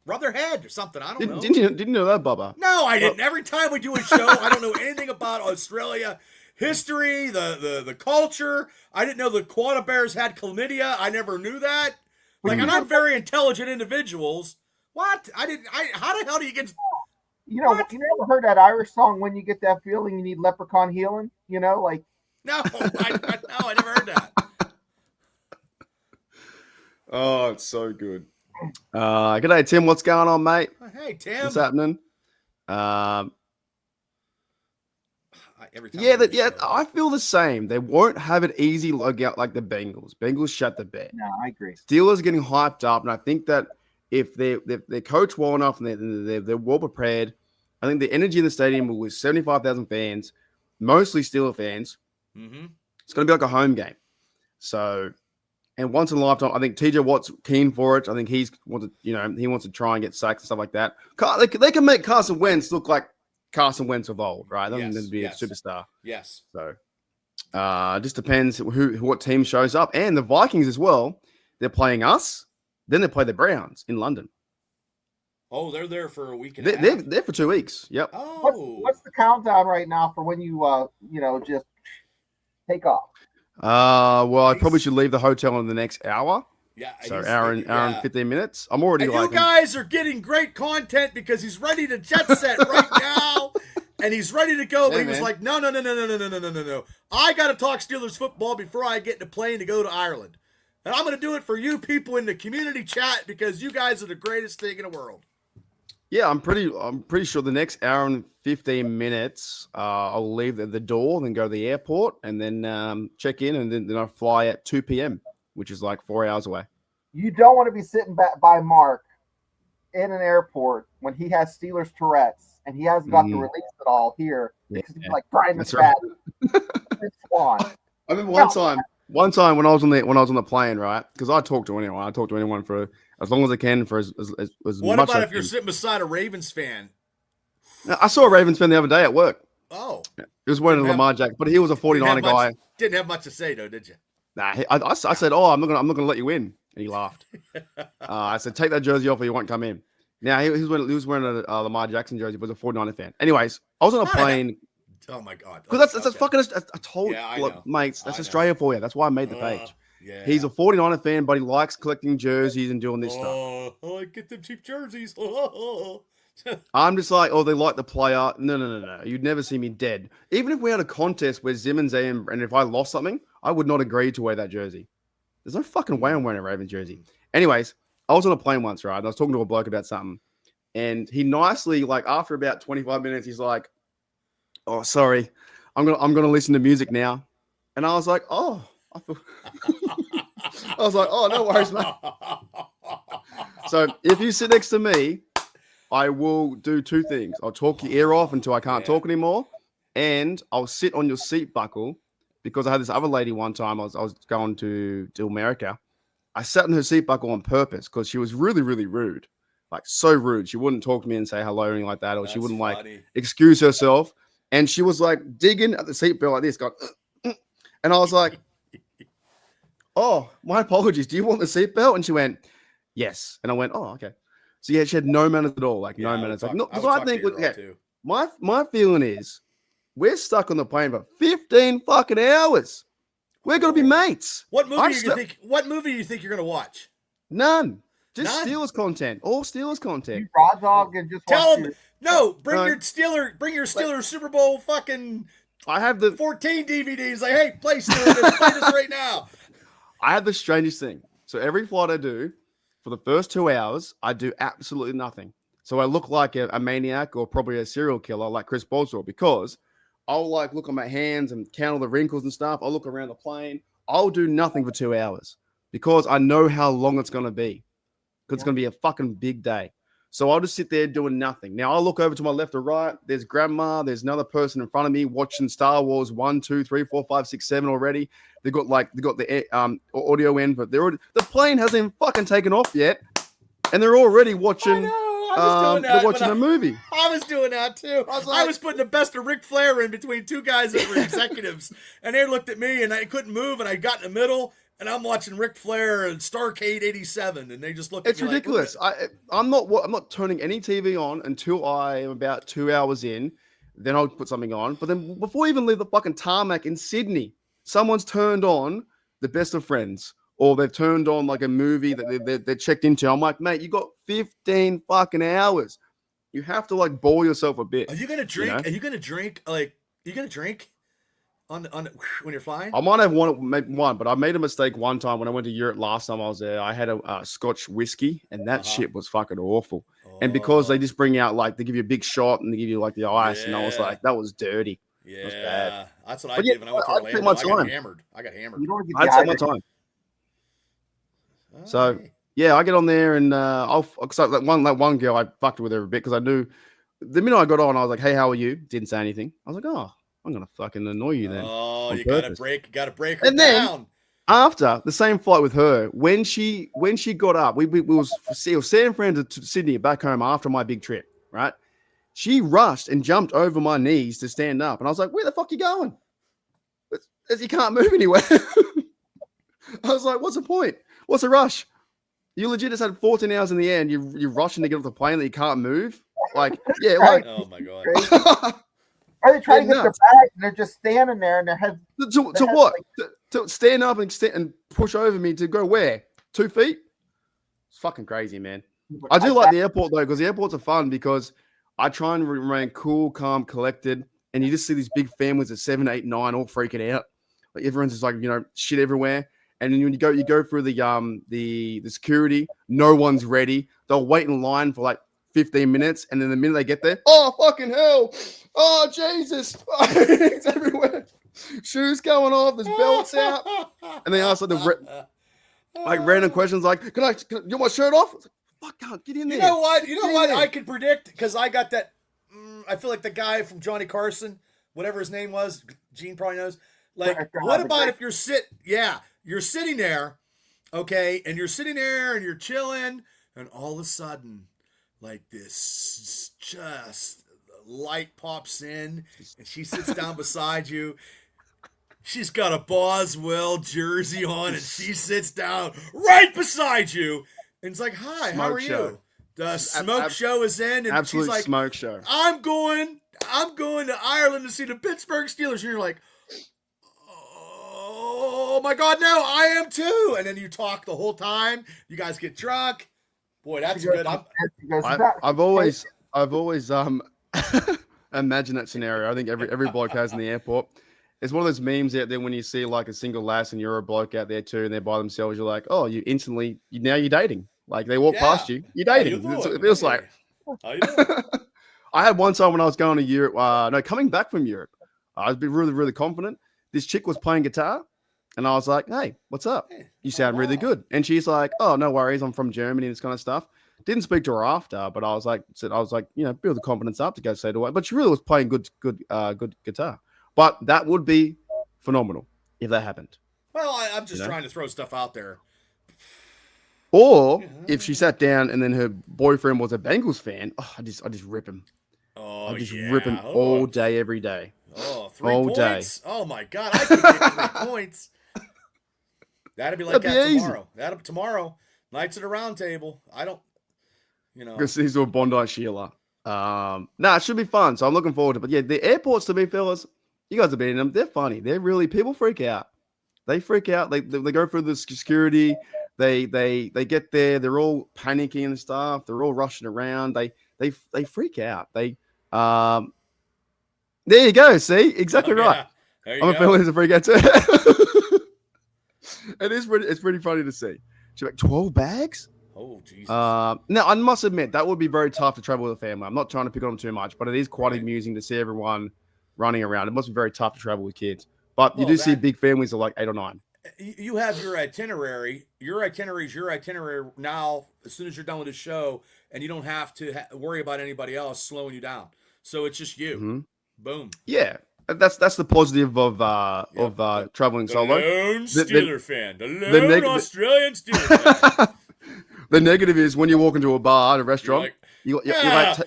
Rub their head or something. I don't know. Didn't you know that, Bubba? No, I didn't. Every time we do a show, I don't know anything about Australia history, the culture. I didn't know the koala bears had chlamydia. I never knew that. Like, I'm not very intelligent individuals. What? How the hell do you get? You never heard that Irish song, "When You Get That Feeling You Need Leprechaun Healing"? Like. No, I never heard that. Oh, it's so good. G'day, Tim. What's going on, mate? Hey, Tim. What's happening? Every time I feel the same. They won't have it easy like the Bengals. Bengals shut the bed. No, I agree. Steelers are getting hyped up, and I think that if they're coached well enough and they're well prepared, I think the energy in the stadium will with 75,000 fans, mostly Steeler fans. Mm-hmm. It's going to be like a home game. So, and once in a lifetime, I think TJ Watt's keen for it. I think he wants to try and get sacks and stuff like that. They can make Carson Wentz look like Carson Wentz of old, right? They don't need to be a superstar. Yes. So, just depends what team shows up. And the Vikings as well. They're playing us. Then they play the Browns in London. Oh, they're there for a week and a half. They're for 2 weeks. Yep. Oh. What's the countdown right now for when you just take off? Well, I probably should leave the hotel in the next hour. Yeah. So hour and 15 minutes. I'm already and you guys are getting great content because he's ready to jet set right now. And he's ready to go. But he was like, no. I got to talk Steelers football before I get in the plane to go to Ireland. And I'm going to do it for you people in the community chat because you guys are the greatest thing in the world. Yeah, I'm pretty sure the next hour and 15 minutes, I'll leave the door, then go to the airport, and then check in, and then I fly at 2 p.m., which is like 4 hours away. You don't want to be sitting back by Mark in an airport when he has Steelers Tourette's and he hasn't got to release it all here because he's like Brian McFadden. Swan. I remember one time when I was on the plane, right? Because I talk to anyone. I talk to anyone for as long as I can for as what much. What about if you're sitting beside a Ravens fan? I saw a Ravens fan the other day at work. Oh, he was wearing a Lamar jacket, but he was a 49er guy. Didn't have much to say though, did you? Nah, I said, "Oh, I'm not gonna let you in," and he laughed. I said, "Take that jersey off, or you won't come in." Now he was wearing a Lamar Jackson jersey, but was a 49er fan. Anyways, I was on a plane. Oh my god! Because that's fucking. I told mates, that's Australia for you. That's why I made the page. Yeah. He's a 49er fan, but he likes collecting jerseys and doing this stuff. Oh, I get them cheap jerseys. I'm just like, oh, they like the player. No. You'd never see me dead. Even if we had a contest where Zim and Zam, and if I lost something, I would not agree to wear that jersey. There's no fucking way I'm wearing a Ravens jersey. Anyways, I was on a plane once, right? And I was talking to a bloke about something. And he nicely, like, after about 25 minutes, he's like, "Oh, sorry. I'm gonna listen to music now." And I was like, "Oh, I was like, "Oh, no worries, mate." So if you sit next to me, I will do two things. I'll talk your ear off until I can't talk anymore, and I'll sit on your seat buckle because I had this other lady one time. I was going to America. I sat in her seat buckle on purpose because she was really, really rude, like so rude. She wouldn't talk to me and say hello or anything like that, or she wouldn't like excuse herself. And she was like digging at the seatbelt like this, going, and I was like, "Oh, my apologies. Do you want the seatbelt?" And she went, "Yes." And I went, "Oh, okay." So yeah, she had no manners at all, like no manners. Like, no, because I think, my feeling is, we're stuck on the plane for 15 fucking hours. We're gonna be mates. What movie do you think you're gonna watch? None. Just Steelers content. All Steelers content. You raw dog and just tell them. No, bring your Steelers Super Bowl fucking. I have the 14 DVDs. Like, hey, play Steelers, play this right now. I have the strangest thing. So every flight I do, for the first 2 hours, I do absolutely nothing. So I look like a maniac or probably a serial killer like Chris Boswell, because I'll like look at my hands and count all the wrinkles and stuff. I'll look around the plane. I'll do nothing for 2 hours because I know how long it's going to be. Because it's going to be a fucking big day. So I'll just sit there doing nothing. Now I'll look over to my left or right. There's grandma. There's another person in front of me watching Star Wars 1, 2, 3, 4, 5, 6, 7 already. They got the audio in, but the plane hasn't fucking taken off yet, and they're already watching. They're watching a movie. I was doing that too. I was putting the best of Ric Flair in between two guys that were executives, and they looked at me, and I couldn't move, and I got in the middle. And I'm watching Ric Flair and Starcade '87, and they just look at me. It's ridiculous. I'm not turning any TV on until I am about 2 hours in. Then I'll put something on. But then before I even leave the fucking tarmac in Sydney, someone's turned on The Best of Friends, or they've turned on like a movie that they're checked into. I'm like, mate, you got 15 fucking hours. You have to like bore yourself a bit. Are you gonna drink? You know? Are you gonna drink? Like, are you gonna drink? On when you're flying? I might have one, but I made a mistake one time when I went to Europe last time I was there. I had a Scotch whiskey, and that shit was fucking awful. And because they just bring out, like, they give you a big shot and they give you like the ice, and I was like, that was dirty. Yeah, that was bad. That's what I did when I went to Orlando. I got hammered. I'd take my time. So yeah, I get on there and that one girl, I fucked with her a bit because I knew the minute I got on, I was like, "Hey, how are you?" Didn't say anything. I was like, "Oh, I'm gonna fucking annoy you then." Oh, you gotta break her and down. Then, after the same flight with her, when she got up, we was San Fran to Sydney back home after my big trip, right? She rushed and jumped over my knees to stand up, and I was like, "Where the fuck are you going? You can't move anywhere." I was like, "What's the point? What's the rush? You legit just had 14 hours in the air, and you're rushing to get off the plane that you can't move." Like, yeah, like, oh my god. Are they trying to get their bag and they're just standing there and their head? To what? Like, to stand up and push over me to go where? 2 feet? It's fucking crazy, man. I do like the airport though, because the airports are fun because I try and remain cool, calm, collected, and you just see these big families of 7, 8, 9 all freaking out. Like everyone's just like, shit everywhere. And then when you go through the security, no one's ready. They'll wait in line for like 15 minutes, and then the minute they get there, oh fucking hell, oh Jesus, it's everywhere. Shoes going off, there's belts out, and they ask like random questions like, "Can you want my shirt off?" It's like, fuck, God, get in there. You know what? You know what? I could predict because I got that. I feel like the guy from Johnny Carson, whatever his name was, Gene probably knows. Like, what about if you're sitting there, okay, and you're sitting there and you're chilling, and all of a sudden, like this, just light pops in, and she sits down beside you. She's got a Boswell jersey on, and she sits down right beside you. And it's like, hi, how are you? The smoke show is in, and absolute she's like, smoke show. I'm going to Ireland to see the Pittsburgh Steelers. And you're like, oh my God, no, I am too. And then you talk the whole time. You guys get drunk. Boy, that's good. I've always imagined that scenario. I think every bloke has in the airport. It's one of those memes out there when you see like a single lass and you're a bloke out there too, and they're by themselves. You're like, oh, you're dating. Like they walk past you, you're dating. It feels like. How you doing? I had one time when I was going to Europe. Coming back from Europe, I was really, really confident. This chick was playing guitar, and I was like, "Hey, what's up? You sound really good." And she's like, "Oh, no worries. I'm from Germany and this kind of stuff." Didn't speak to her after, but I was like, build the confidence up to go say to her. But she really was playing good guitar. But that would be phenomenal if that happened. Well, I'm just trying to throw stuff out there. Or if she sat down and then her boyfriend was a Bengals fan, I just rip him. Oh, I just rip him all day, every day. Oh, 3 points? Day. Oh my God, I could get 3 points. That'd be like tomorrow. Tomorrow. Nights at a round table. I don't, Because he's a Bondi Sheila. It should be fun. So I'm looking forward to it. But yeah, the airports, to me, fellas, you guys have been in them. They're funny. They're really, people freak out. They freak out. They go through the security. They get there. They're all panicking and stuff. They're all rushing around. They freak out. There you go. See, exactly right. I'm a feeling a freak out too. It's pretty funny to see. She's like 12 bags. Oh Jesus. Now I must admit that would be very tough to travel with a family. I'm not trying to pick on them too much, but it is quite amusing to see everyone running around. It must be very tough to travel with kids. But you see big families of like 8 or 9. You have your itinerary. Your itinerary is your itinerary now. As soon as you're done with the show, and you don't have to worry about anybody else slowing you down. So it's just you. Mm-hmm. Boom. Yeah, that's the positive of traveling solo. Lone Steeler fan. The lone Australian Steeler fan. The negative is when you walk into a bar, a restaurant, you're like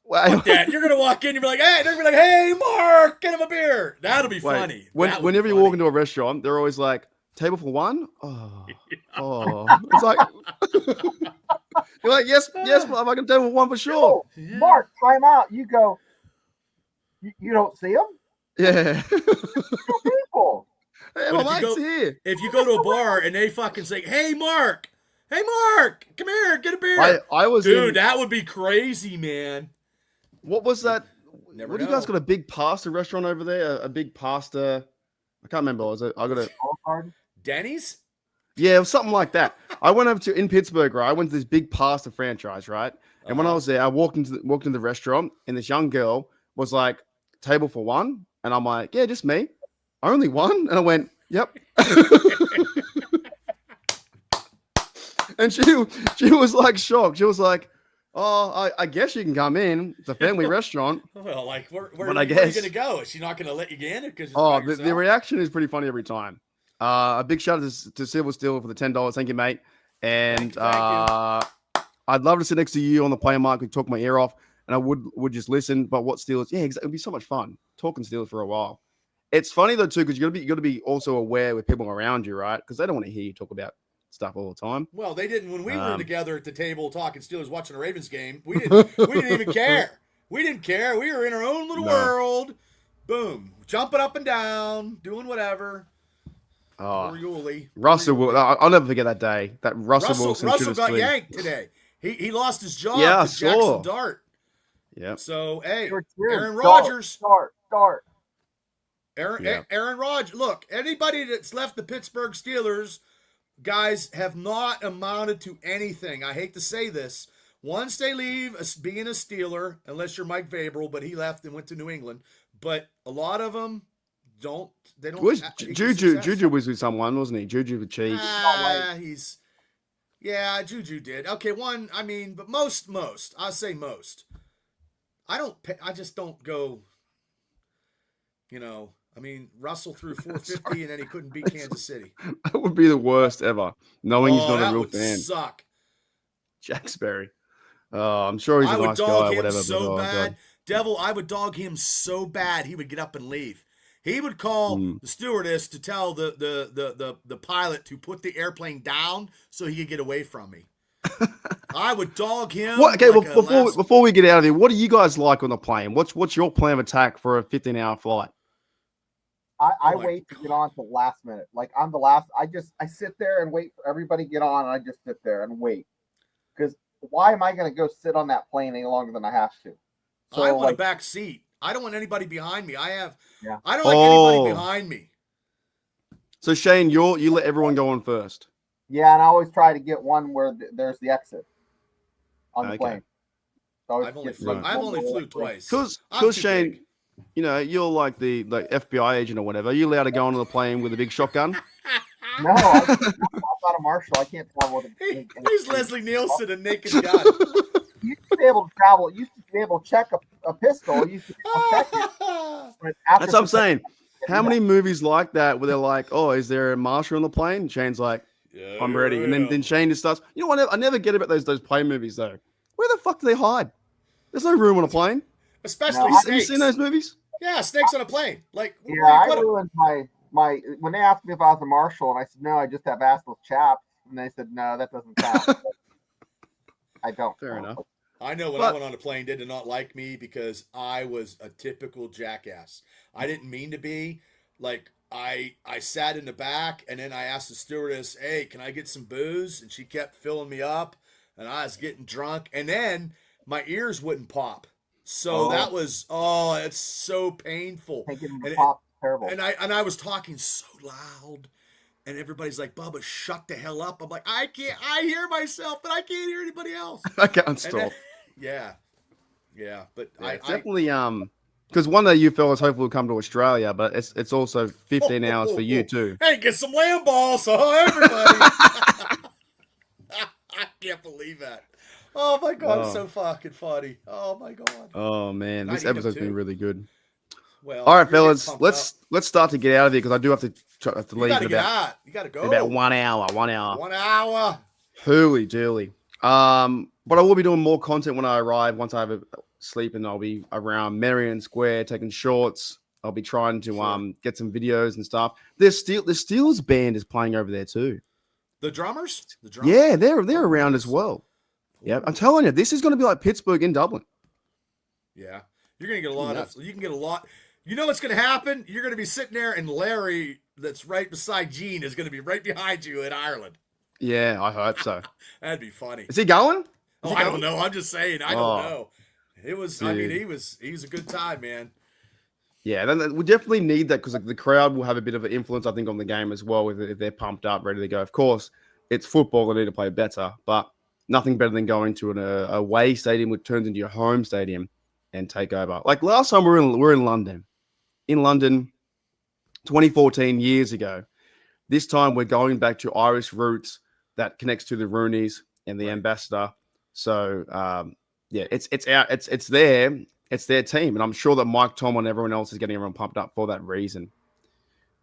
Fuck that. You're gonna walk in, you'll be like, hey, they're gonna be like, hey, Mark, get him a beer. That'll be funny. Whenever you walk into a restaurant, they're always like, table for one? Oh. It's like you're like, yes, I can table for one for sure. Oh, Mark, time out. You go, you don't see them? Yeah. People. Hey, my mic's here. If you go to a bar and they fucking say, hey, Mark, come here, get a beer. That would be crazy, man. What was that? Never what know. You guys got a big pasta restaurant over there? A big pasta. I can't remember. I got a Denny's? Yeah, it was something like that. I went over in Pittsburgh, right? I went to this big pasta franchise, right? And when I was there, I walked into the restaurant, and this young girl was like, table for one? And I'm like, yeah, just me. Only one? And I went, yep. And she was like shocked. She was like, oh, I guess you can come in. It's a family restaurant. Well, like, where are you going to go? Is she not going to let you get in? The reaction is pretty funny every time. A big shout out to Silver Steel for the $10. Thank you, mate. And thank you. I'd love to sit next to you on the play mark and talk my ear off, and I would just listen. But what Steelers? Yeah, exactly. It'd be so much fun talking Steelers for a while. It's funny though too, because you got to be also aware with people around you, right? Because they don't want to hear you talk about stuff all the time. Well, they didn't when we were together at the table talking Steelers, watching a Ravens game. We didn't even care. We didn't care. We were in our own little world. Boom, jumping up and down, doing whatever. Oh, Russell, I'll never forget that day. That Russell Wilson got yanked today. He lost his job to Jackson Dart. Yeah. So hey, Aaron Rodgers. Start. Aaron Rodgers. Look, anybody that's left the Pittsburgh Steelers, guys, have not amounted to anything. I hate to say this. Once they leave being a Steeler, unless you're Mike Vrabel, but he left and went to New England. But a lot of them don't. They don't. Was Juju was with someone, wasn't he? Juju with Chiefs. Juju did. Okay, one. I mean, but most. I'll say most. I just don't go. I mean, Russell threw 450 and then he couldn't beat Kansas City. That would be the worst ever. Knowing he's not a real fan. Suck. Jack Sperry. I'm sure he's a nice guy or whatever. So bad. Devil, I would dog him so bad he would get up and leave. He would call the stewardess to tell the pilot to put the airplane down so he could get away from me. I would dog him. Before we get out of here, what do you guys like on the plane? What's your plan of attack for a 15-hour flight? I wait to get on to the last minute. Like I'm the last. I sit there and wait for everybody to get on, and I just sit there and wait. Because why am I going to go sit on that plane any longer than I have to? So I want a back seat. I don't want anybody behind me. I don't like anybody behind me. So Shane, you let everyone go on first. Yeah, and I always try to get one where there's the exit on the plane. So I've only flew twice. Because Shane, you're like the FBI agent or whatever. Are you allowed to go onto the plane with a big shotgun? No, I'm not a marshal. I can't travel with He's Leslie Nielsen, a naked gun. You used to be able to travel. You used to be able to check a pistol. You used to be able to check it. That's what I'm saying. How many movies like that where they're like, oh, is there a marshal on the plane? And Shane's like, I'm ready. And then Shane just starts. You know what? I never get about those plane movies, though. Where the fuck do they hide? There's no room on a plane. Especially snakes. Have you seen those movies? Yeah, snakes on a plane. I ruined my when they asked me if I was a marshal, and I said, no, I just have assless chaps. And they said, no, that doesn't count. I don't. Fair enough. I know when I went on a plane, they did not like me because I was a typical jackass. I didn't mean to be. I sat in the back, and then I asked the stewardess, hey, can I get some booze? And she kept filling me up, and I was getting drunk. And then my ears wouldn't pop. So that was, it's so painful. Pop, terrible. And I was talking so loud. And everybody's like, Bubba, shut the hell up. I'm like, I hear myself, but I can't hear anybody else. I can't stop. Yeah. But I definitely, because one day you fellas hopefully will come to Australia, but it's also 15 hours for you too. Hey, get some lamb balls, everybody. I can't believe that. Oh my God, it's so fucking funny. Oh my God. Oh man, this episode's been really good. Well, all right, fellas, let's start to get out of here because I do have to leave. You gotta go. In about 1 hour. 1 hour. Hooly dooly. But I will be doing more content when I arrive. Once I have a sleep, and I'll be around Marion Square taking shorts. I'll be trying to get some videos and stuff. The Steelers band is playing over there too. The drummers? Yeah, they're around as well. Yeah, I'm telling you, this is going to be like Pittsburgh in Dublin. Yeah, you're going to get a lot of. You can get a lot. You know what's going to happen? You're going to be sitting there, and Larry, that's right beside Gene, is going to be right behind you in Ireland. Yeah, I hope so. That'd be funny. Is he going? I don't know. I'm just saying. I don't know. It was. Dude. I mean, he was a good time, man. Yeah, then we definitely need that because the crowd will have a bit of an influence, I think, on the game as well. If they're pumped up, ready to go. Of course, it's football; they need to play better, but nothing better than going to an away stadium, which turns into your home stadium, and take over. Like last time, we're in London. In London, 2014, years ago. This time, we're going back to Irish roots that connects to the Rooneys and the ambassador. So, it's their team, and I'm sure that Mike Tom and everyone else is getting everyone pumped up for that reason.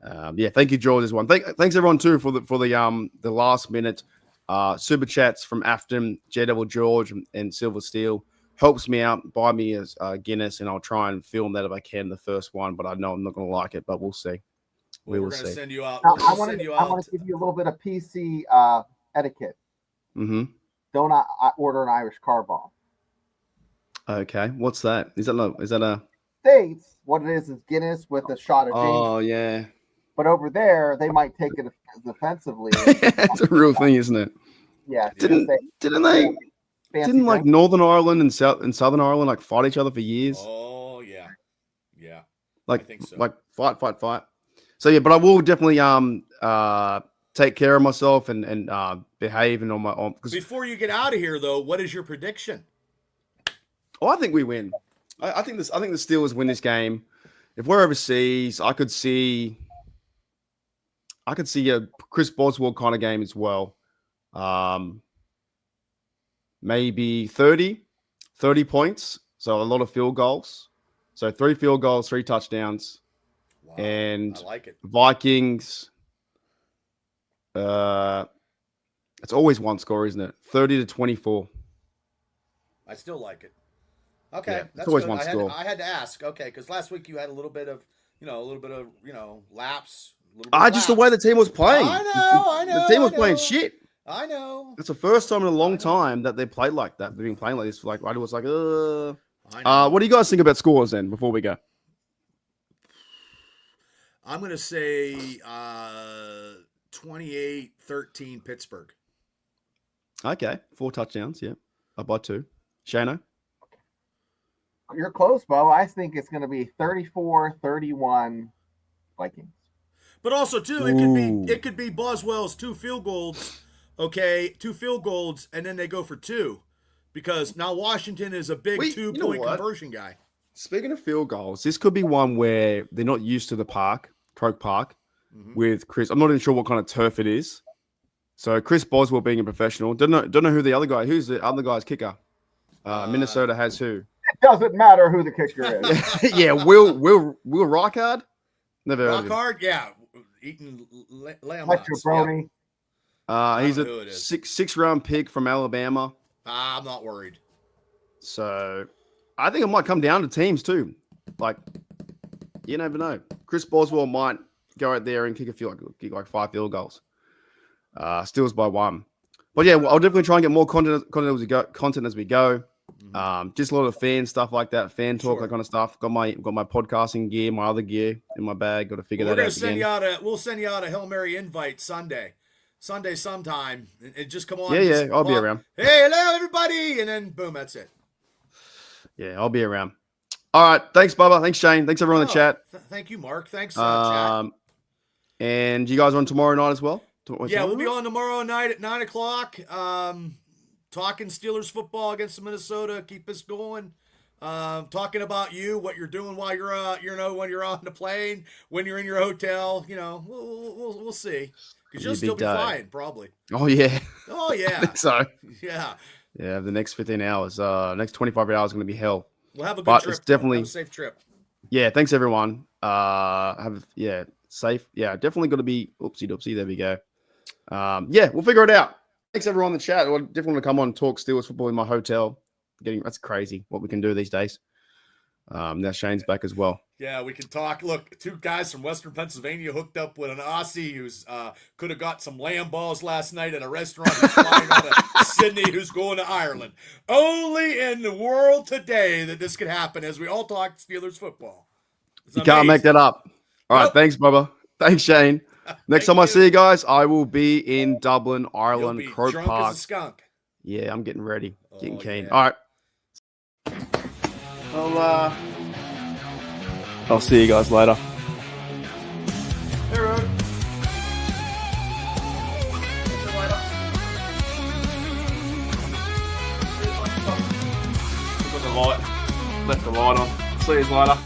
Thank you, George. This one. Thanks everyone too for the last minute super chats from Afton, J George, and Silver Steel. Helps me out. Buy me a Guinness, and I'll try and film that if I can, the first one. But I know I'm not going to like it, but we'll see. We're going to send you out. I want to give you a little bit of PC etiquette. Mm-hmm. Don't order an Irish car bomb. Okay, what's that? Is that a States? What it is Guinness with a shot of gin. Oh yeah. But over there, they might take it offensively. It's a real thing, isn't it? Yeah. Didn't like Northern Ireland and Southern Ireland like fight each other for years? Oh yeah, Like I think so. Like fight. So yeah, but I will definitely take care of myself and behave and on my own. Before you get out of here, though, what is your prediction? Oh, I think we win. I think the Steelers win this game. If we're overseas, I could see a Chris Boswell kind of game as well. Maybe 30 points. So a lot of field goals. So 3 field goals, 3 touchdowns. Wow, and I like it. Vikings. It's always one score, isn't it? 30-24. I still like it. Okay, Yeah, that's always good. one score. I had to ask. Okay, because last week you had a little bit of lapse. Just the way the team was playing. I know. The team was playing shit. I know. It's the first time in a long time that they played like that. They've been playing like this. Like I was like, I know. What do you guys think about scores then? Before we go, I'm gonna say 28-13 Pittsburgh. okay, 4 touchdowns. Yeah, up by 2. Shano, You're close, Bo. I think it's going to be 34-31 Vikings. But also too, it could be Boswell's 2 field goals. Okay, 2 field goals, and then they go for 2, because now Washington is a big 2-point conversion guy. Speaking of field goals, this could be one where they're not used to the park, Croke Park, with Chris. I'm not even sure what kind of turf it is. So Chris Boswell being a professional, don't know who the other guy. Who's the other guy's kicker? Minnesota has who? It doesn't matter who the kicker is. Yeah, Will Rockard. Never heard of him. Rockard, yeah, eating lamb Like chops. jabroni. He's a 6th-round pick from Alabama. I'm not worried. So I think it might come down to teams too. Like, you never know. Chris Boswell might go out there and kick like 5 field goals. Steals by 1. But yeah, I'll definitely try and get more content as we go. Just a lot of fan stuff like that, fan talk, that kind of stuff. Got my podcasting gear, my other gear in my bag. Got to figure that out. We'll send you out a Hail Mary invite Sunday sometime, and just come on. Yeah, I'll be around. Hey, hello everybody, and then boom, that's it. Yeah, I'll be around. All right, thanks, Bubba. Thanks, Shane. Thanks everyone in the chat. Thank you, Mark. Thanks, chat. And you guys on tomorrow night as well? Yeah, we'll be on tomorrow night at 9:00. Talking Steelers football against Minnesota. Keep us going. Talking about what you're doing while you're when you're on the plane, when you're in your hotel. We'll see. Because you'll still be flying, probably. Oh yeah. Oh yeah. I think so. Yeah. Yeah. The next 15 hours, next 25 hours, is going to be hell. We'll have a good trip. It's definitely have a safe trip. Yeah. Thanks everyone. Safe. Yeah. Definitely got to be. Oopsie doopsie. There we go. Yeah. We'll figure it out. Thanks everyone in the chat. I definitely want to come on and talk Steelers football in my hotel. That's crazy what we can do these days. Now Shane's back as well. Yeah, we can talk. Look, 2 guys from Western Pennsylvania hooked up with an Aussie who's could have got some lamb balls last night at a restaurant. Who's flying out of Sydney, who's going to Ireland. Only in the world today that this could happen as we all talk Steelers football. You can't make that up. All right, thanks, Bubba. Thanks, Shane. Next time I see you guys, I will be in Dublin, Ireland, Croke drunk Park. as a skunk. Yeah, I'm getting ready, getting keen. Yeah. All right. I'll see you guys later. Hey, Rod. Left the light on. See you later.